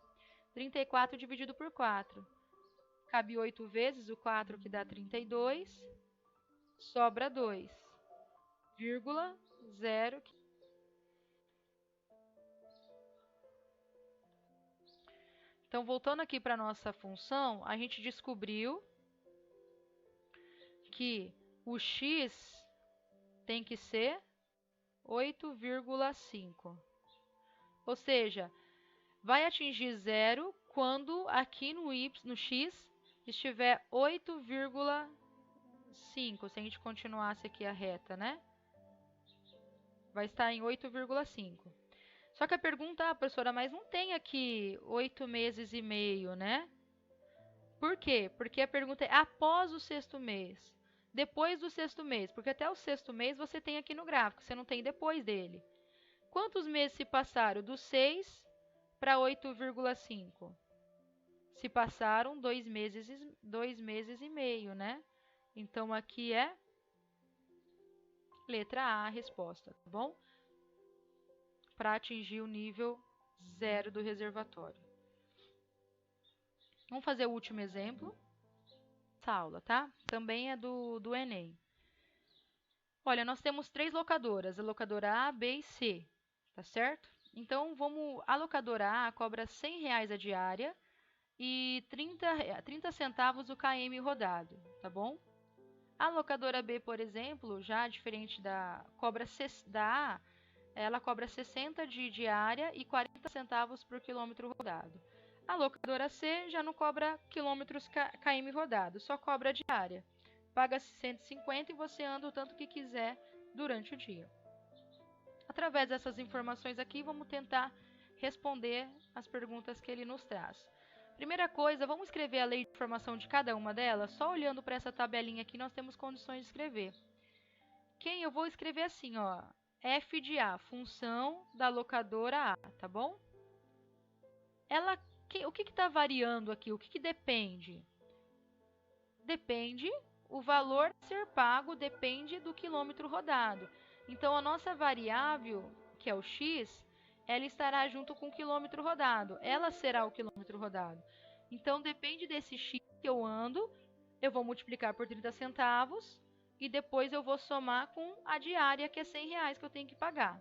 Speaker 1: 34 dividido por 4. Cabe 8 vezes o 4, que dá 32. Sobra 2. Vírgula 0. Então, voltando aqui para a nossa função, a gente descobriu que o x tem que ser 8,5. Ou seja, vai atingir 0 quando aqui no x estiver 8,5. Se a gente continuasse aqui a reta, né? Vai estar em 8,5. Só que a pergunta, professora, mas não tem aqui 8 meses e meio, né? Por quê? Porque a pergunta é após o sexto mês. Depois do sexto mês, porque até o sexto mês você tem aqui no gráfico, você não tem depois dele. Quantos meses se passaram do 6 para 8,5? Se passaram 2 meses e meio, né? Então, aqui é letra A a resposta, tá bom? Para atingir o nível 0 do reservatório. Vamos fazer o último exemplo. Essa aula, tá? Também é do Enem. Olha, nós temos 3 locadoras, a locadora A, B e C. tá certo? Então, a locadora A cobra R$ 100 a diária e 30 centavos o km rodado, tá bom? A locadora B, por exemplo, já diferente da A, ela cobra 60 de diária e 40 centavos por quilômetro rodado. A locadora C já não cobra quilômetros km rodado, só cobra diária. Paga-se 150 e você anda o tanto que quiser durante o dia. Através dessas informações aqui, vamos tentar responder as perguntas que ele nos traz. Primeira coisa, vamos escrever a lei de formação de cada uma delas? Só olhando para essa tabelinha aqui, nós temos condições de escrever. Eu vou escrever assim, ó, f de A, função da locadora A, tá bom? O que está variando aqui? O que depende? Depende, o valor a ser pago depende do quilômetro rodado. Então, a nossa variável, que é o x, ela estará junto com o quilômetro rodado. Ela será o quilômetro rodado. Então, depende desse x que eu ando, eu vou multiplicar por 30 centavos e depois eu vou somar com a diária, que é R$ 100 que eu tenho que pagar.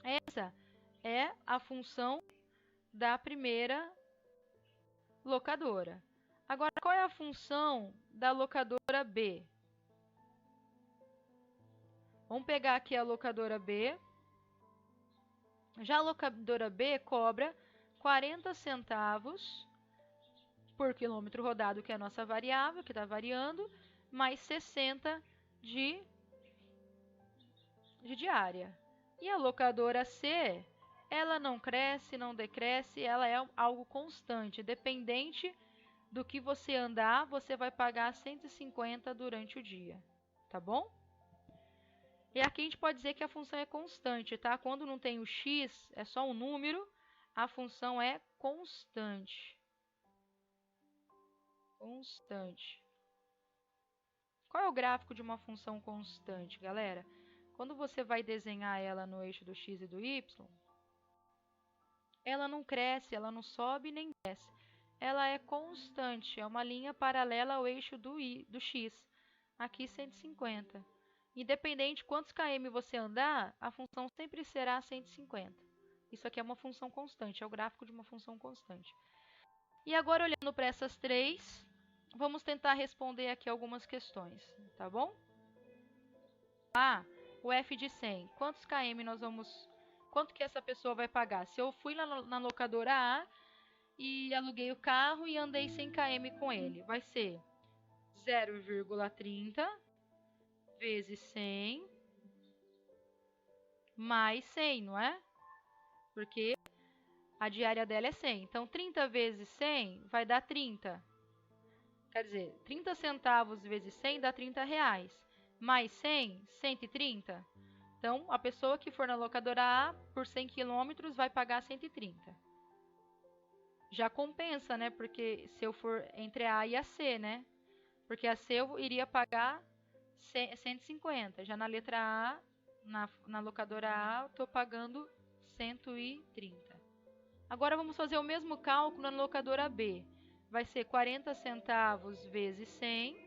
Speaker 1: Essa é a função da primeira locadora. Agora, qual é a função da locadora B? Vamos pegar aqui a locadora B. Já a locadora B cobra 40 centavos por quilômetro rodado, que é a nossa variável, que está variando, mais 60 de diária. E a locadora C, ela não cresce, não decresce, ela é algo constante. Dependente do que você andar, você vai pagar 150 durante o dia, tá bom? E aqui a gente pode dizer que a função é constante, tá? Quando não tem o x, é só um número, a função é constante. Constante. Qual é o gráfico de uma função constante, galera? Quando você vai desenhar ela no eixo do x e do y, ela não cresce, ela não sobe nem desce. Ela é constante, é uma linha paralela ao eixo do x. Aqui 150. Independente de quantos km você andar, a função sempre será 150. Isso aqui é uma função constante, é o gráfico de uma função constante. E agora, olhando para essas três, vamos tentar responder aqui algumas questões, tá bom? O f de 100. Quantos km quanto que essa pessoa vai pagar? Se eu fui na locadora A e aluguei o carro e andei 100 km com ele, vai ser 0,30 vezes 100 mais 100, não é? Porque a diária dela é 100. Então, 30 vezes 100 vai dar 30. Quer dizer, 30 centavos vezes 100 dá R$ 30. Mais 100, 130. Então, a pessoa que for na locadora A, por 100 km, vai pagar 130. Já compensa, né? Porque se eu for entre a A e a C, né? Porque a C eu iria pagar 150. Já na letra A, na locadora A, eu estou pagando 130. Agora vamos fazer o mesmo cálculo na locadora B. Vai ser 40 centavos vezes 100.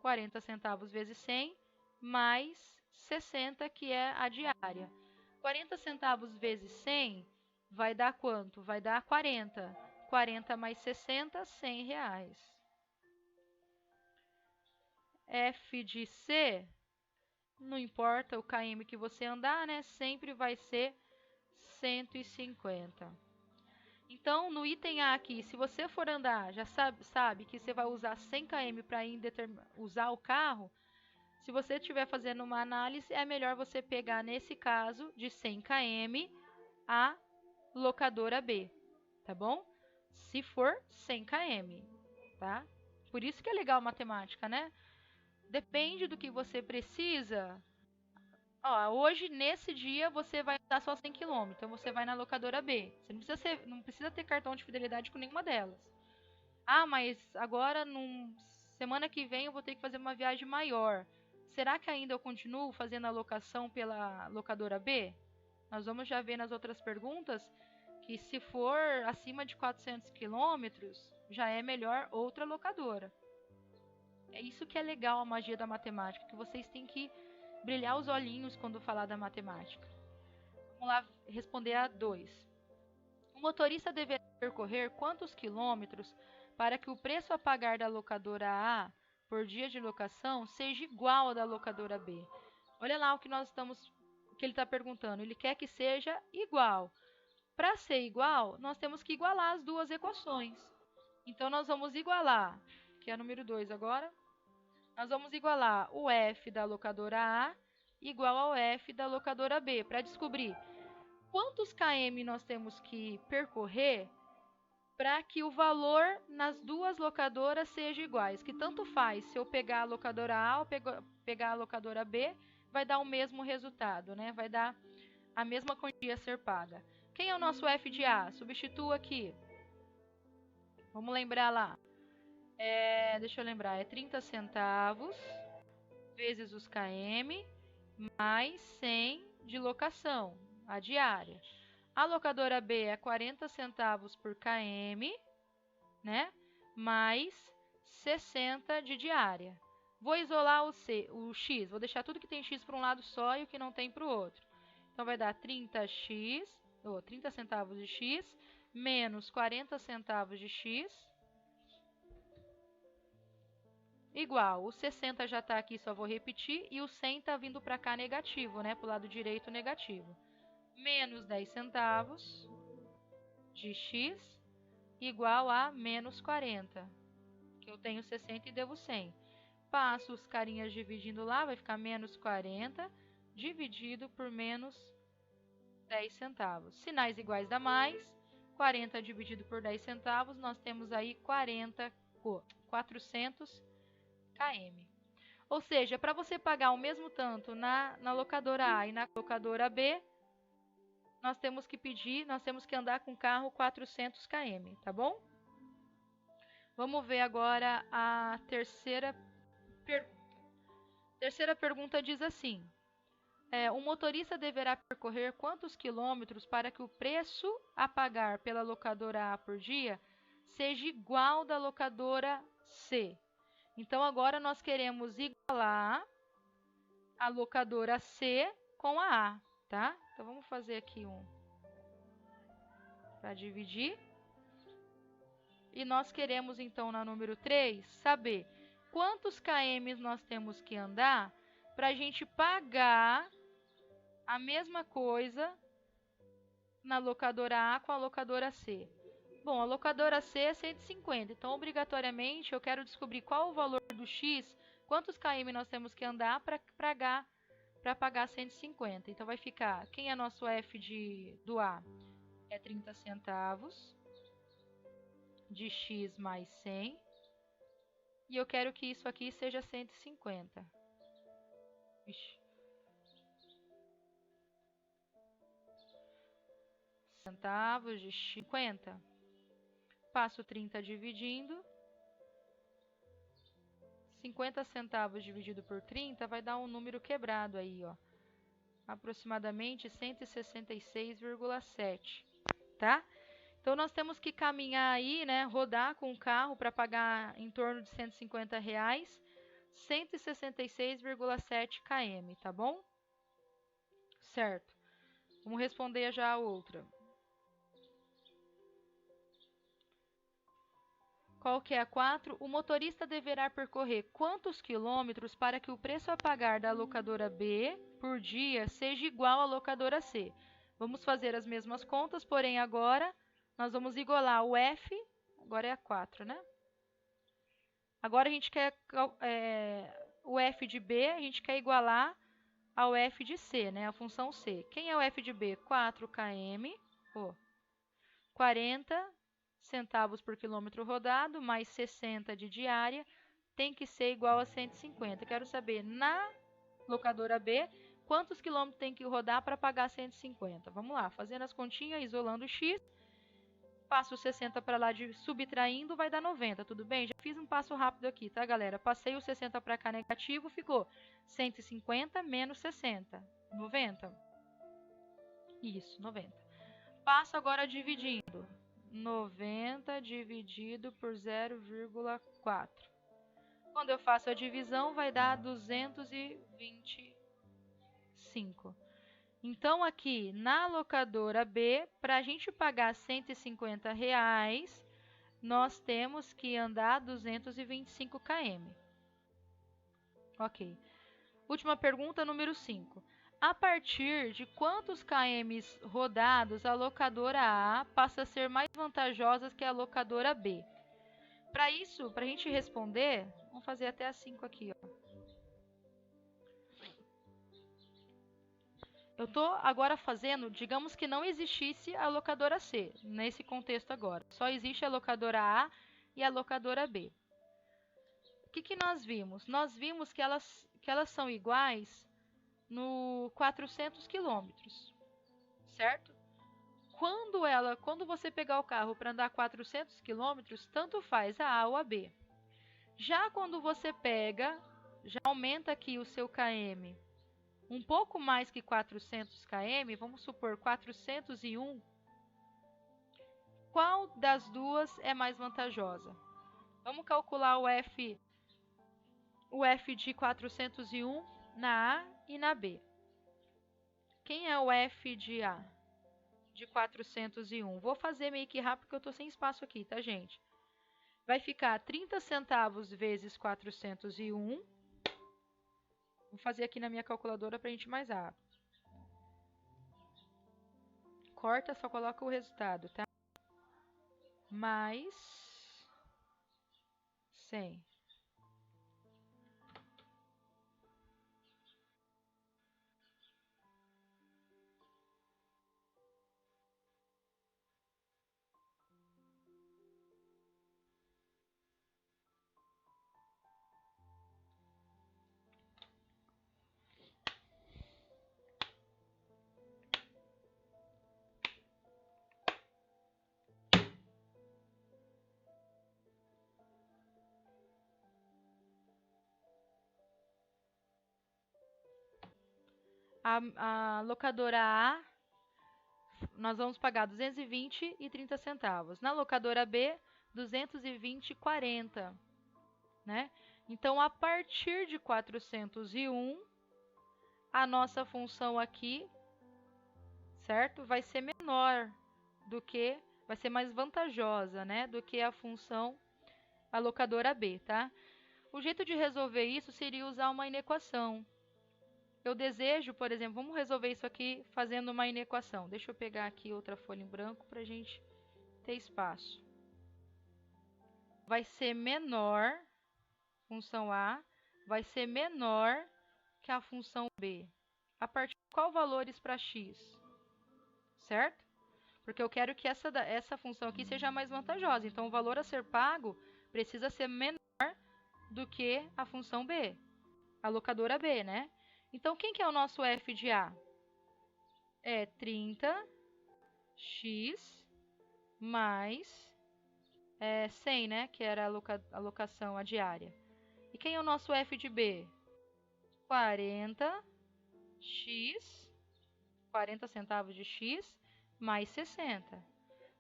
Speaker 1: 40 centavos vezes 100, mais 60, que é a diária. 40 centavos vezes 100 vai dar quanto? Vai dar 40. 40 mais 60, R$ 100. F de C, não importa o km que você andar, né? Sempre vai ser 150. Então, no item A aqui, se você for andar, já sabe que você vai usar 100 km para usar o carro. Se você estiver fazendo uma análise, é melhor você pegar, nesse caso, de 100 km, a locadora B, tá bom? Se for 100 km, tá? Por isso que é legal matemática, né? Depende do que você precisa. Ó, hoje, nesse dia, você vai andar só 100 km, então você vai na locadora B. Você não precisa ter cartão de fidelidade com nenhuma delas. Ah, mas agora, semana que vem, eu vou ter que fazer uma viagem maior. Será que ainda eu continuo fazendo a locação pela locadora B? Nós vamos já ver nas outras perguntas que, se for acima de 400 quilômetros, já é melhor outra locadora. É isso que é legal, a magia da matemática, que vocês têm que brilhar os olhinhos quando falar da matemática. Vamos lá responder a 2. O motorista deverá percorrer quantos quilômetros para que o preço a pagar da locadora A por dia de locação seja igual ao da locadora B? Olha lá o que ele está perguntando. Ele quer que seja igual. Para ser igual, nós temos que igualar as duas equações. Então, nós vamos igualar, que é a número 2 agora, nós vamos igualar o F da locadora A igual ao F da locadora B, para descobrir quantos km nós temos que percorrer para que o valor nas duas locadoras seja iguais, que tanto faz se eu pegar a locadora A ou pegar a locadora B, vai dar o mesmo resultado, né? Vai dar a mesma quantia a ser paga. Quem é o nosso F de A? Substitua aqui. Vamos lembrar lá. Deixa eu lembrar, é 30 centavos vezes os km mais 100 de locação, a diária. A locadora B é 40 centavos por km, né? Mais 60 de diária. Vou isolar o x, vou deixar tudo que tem x para um lado só e o que não tem para o outro. Então, vai dar 30 centavos de x menos 40 centavos de x igual. O 60 já está aqui, só vou repetir. E o 100 está vindo para cá negativo, né? Para o lado direito negativo. Menos 10 centavos de x igual a menos 40. Que eu tenho 60 e devo 100. Passo os carinhas dividindo lá, vai ficar menos 40 dividido por menos 10 centavos. Sinais iguais dá mais. 40 dividido por 10 centavos, nós temos aí 400 km. Ou seja, para você pagar o mesmo tanto na locadora A e na locadora B, nós temos que andar com o carro 400 km, tá bom? Vamos ver agora a terceira pergunta. Terceira pergunta diz assim: o motorista deverá percorrer quantos quilômetros para que o preço a pagar pela locadora A por dia seja igual ao da locadora C? Então, agora nós queremos igualar a locadora C com a A, tá? Então, vamos fazer aqui para dividir. E nós queremos, então, na número 3, saber quantos km nós temos que andar para a gente pagar a mesma coisa na locadora A com a locadora C. Bom, a locadora C é 150, então obrigatoriamente eu quero descobrir qual o valor do X, quantos km nós temos que andar para pagar 150. Então vai ficar, quem é nosso F do A? É 30 centavos de X mais 100. E eu quero que isso aqui seja 150. Ixi. Centavos de 50. Passo 30 dividindo. 50 centavos dividido por 30 vai dar um número quebrado aí, ó. Aproximadamente 166,7, tá? Então, nós temos que caminhar aí, né, rodar com o carro para pagar em torno de R$150, 166,7 km, tá bom? Certo. Vamos responder já a outra. Qual que é a 4? O motorista deverá percorrer quantos quilômetros para que o preço a pagar da locadora B por dia seja igual à locadora C? Vamos fazer as mesmas contas, porém agora nós vamos igualar o F, agora é a 4, né? Agora a gente quer o F de B, a gente quer igualar ao F de C, né? A função C. Quem é o F de B? 4 km, 40 centavos por quilômetro rodado, mais 60 de diária, tem que ser igual a 150. Quero saber, na locadora B, quantos quilômetros tem que rodar para pagar 150? Vamos lá, fazendo as continhas, isolando o X. Passo 60 para lá, subtraindo, vai dar 90, tudo bem? Já fiz um passo rápido aqui, tá, galera? Passei o 60 para cá negativo, ficou 150 menos 60, 90. Isso, 90. Passo agora dividindo. 90 dividido por 0,4. Quando eu faço a divisão, vai dar 220 5. Então, aqui na locadora B, para a gente pagar R$ 150, nós temos que andar 225 km. Ok. Última pergunta, número 5. A partir de quantos km rodados a locadora A passa a ser mais vantajosa que a locadora B? Para isso, para a gente responder, vamos fazer até a 5 aqui, ó. Eu estou agora fazendo, digamos que não existisse a locadora C, nesse contexto agora. Só existe a locadora A e a locadora B. O que nós vimos? Nós vimos que elas são iguais no 400 quilômetros, certo? Quando você pegar o carro para andar 400 quilômetros, tanto faz a A ou a B. Já quando você já aumenta aqui o seu km um pouco mais que 400 km, vamos supor 401, qual das duas é mais vantajosa? Vamos calcular o F de 401 na A e na B. Quem é o F de A? De 401. Vou fazer meio que rápido porque eu estou sem espaço aqui, tá, gente? Vai ficar 30 centavos vezes 401. Vou fazer aqui na minha calculadora para a gente ir mais rápido. Corta, só coloca o resultado, tá? Mais 100. A locadora A, nós vamos pagar 220 e 30 centavos. Na locadora B, 220 e 40, né? Então, a partir de 401, a nossa função aqui, certo? Vai ser menor do que, vai ser mais vantajosa, né? Do que a função a locadora B, tá? O jeito de resolver isso seria usar uma inequação. Eu desejo, por exemplo, vamos resolver isso aqui fazendo uma inequação. Deixa eu pegar aqui outra folha em branco para a gente ter espaço. Vai ser menor, função A, vai ser menor que a função B. A partir de qual valores para x? Certo? Porque eu quero que essa função aqui seja mais vantajosa. Então, o valor a ser pago precisa ser menor do que a função B, a locadora B, né? Então, quem que é o nosso F de A? É 30x mais 100, né? Que era a locação, a diária. E quem é o nosso F de B? 40x, 40 centavos de x, mais 60.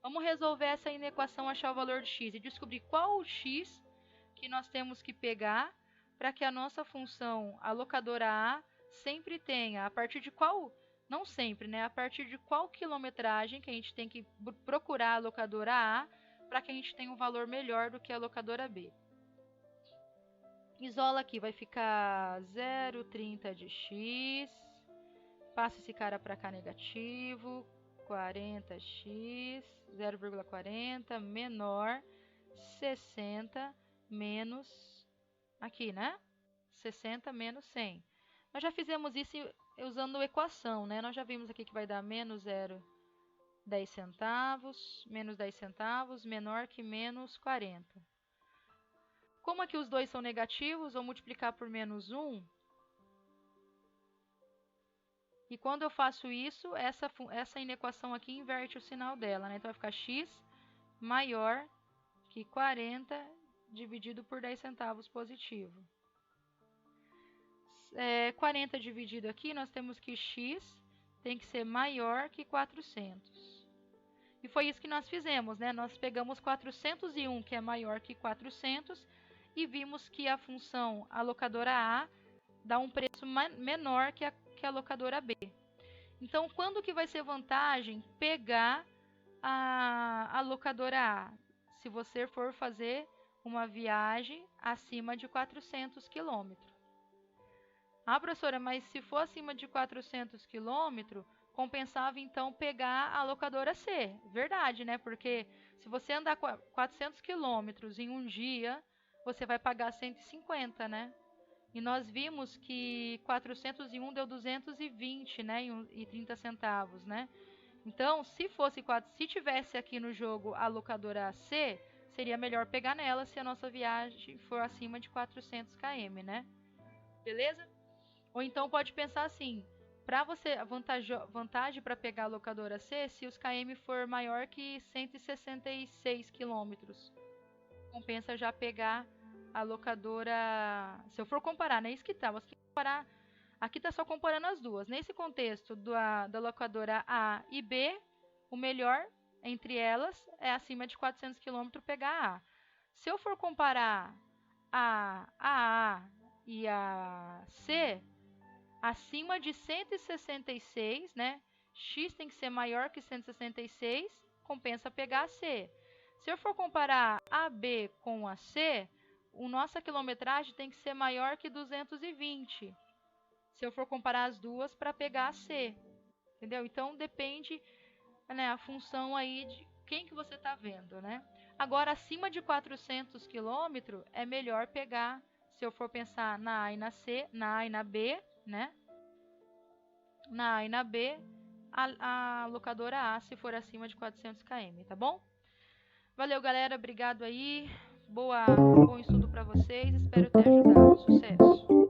Speaker 1: Vamos resolver essa inequação, achar o valor de x e descobrir qual o x que nós temos que pegar para que a nossa função, a locadora A, sempre tenha, a partir de qual, não sempre, né? A partir de qual quilometragem que a gente tem que procurar a locadora A para que a gente tenha um valor melhor do que a locadora B. Isola aqui, vai ficar 0,30 de x, passa esse cara para cá negativo, 40x, 0,40 menor 60 menos, aqui, né? 60 menos 100. Nós já fizemos isso usando equação, né? Nós já vimos aqui que vai dar menos 0,10 centavos, menos 10 centavos, menor que menos 40. Como aqui os dois são negativos, vou multiplicar por menos 1. E quando eu faço isso, essa inequação aqui inverte o sinal dela, né? Então vai ficar x maior que 40 dividido por 10 centavos positivo. 40 dividido aqui, nós temos que x tem que ser maior que 400. E foi isso que nós fizemos, né? Nós pegamos 401, que é maior que 400, e vimos que a função alocadora A dá um preço menor que que a locadora B. Então, quando que vai ser vantagem pegar a locadora A? Se você for fazer uma viagem acima de 400 quilômetros. Ah, professora, mas se for acima de 400 quilômetros, compensava então pegar a locadora C. Verdade, né? Porque se você andar 400 quilômetros em um dia, você vai pagar 150, né? E nós vimos que 401 deu 220, né? E 30 centavos, né? Então, se tivesse aqui no jogo a locadora C, seria melhor pegar nela se a nossa viagem for acima de 400 km, né? Beleza? Ou então pode pensar assim, para você, a vantagem para pegar a locadora C, se os km for maior que 166 quilômetros. Compensa já pegar a locadora, se eu for comparar, né? Isso que tá, você tem que comparar, aqui tá só comparando as duas. Nesse contexto da locadora A e B, o melhor entre elas é acima de 400 quilômetros pegar a A. Se eu for comparar a A e a C, acima de 166, né? X tem que ser maior que 166, compensa pegar a C. Se eu for comparar a B com a C, a nossa quilometragem tem que ser maior que 220. Se eu for comparar as duas para pegar a C. Entendeu? Então depende, né, a função aí de quem que você está vendo, né? Agora, acima de 400 quilômetros, é melhor pegar, se eu for pensar na A e na C, na A e na B, né? Na A e na B, a locadora A, se for acima de 400 km, tá bom? Valeu, galera. Obrigado aí. Bom estudo para vocês. Espero ter ajudado. Sucesso!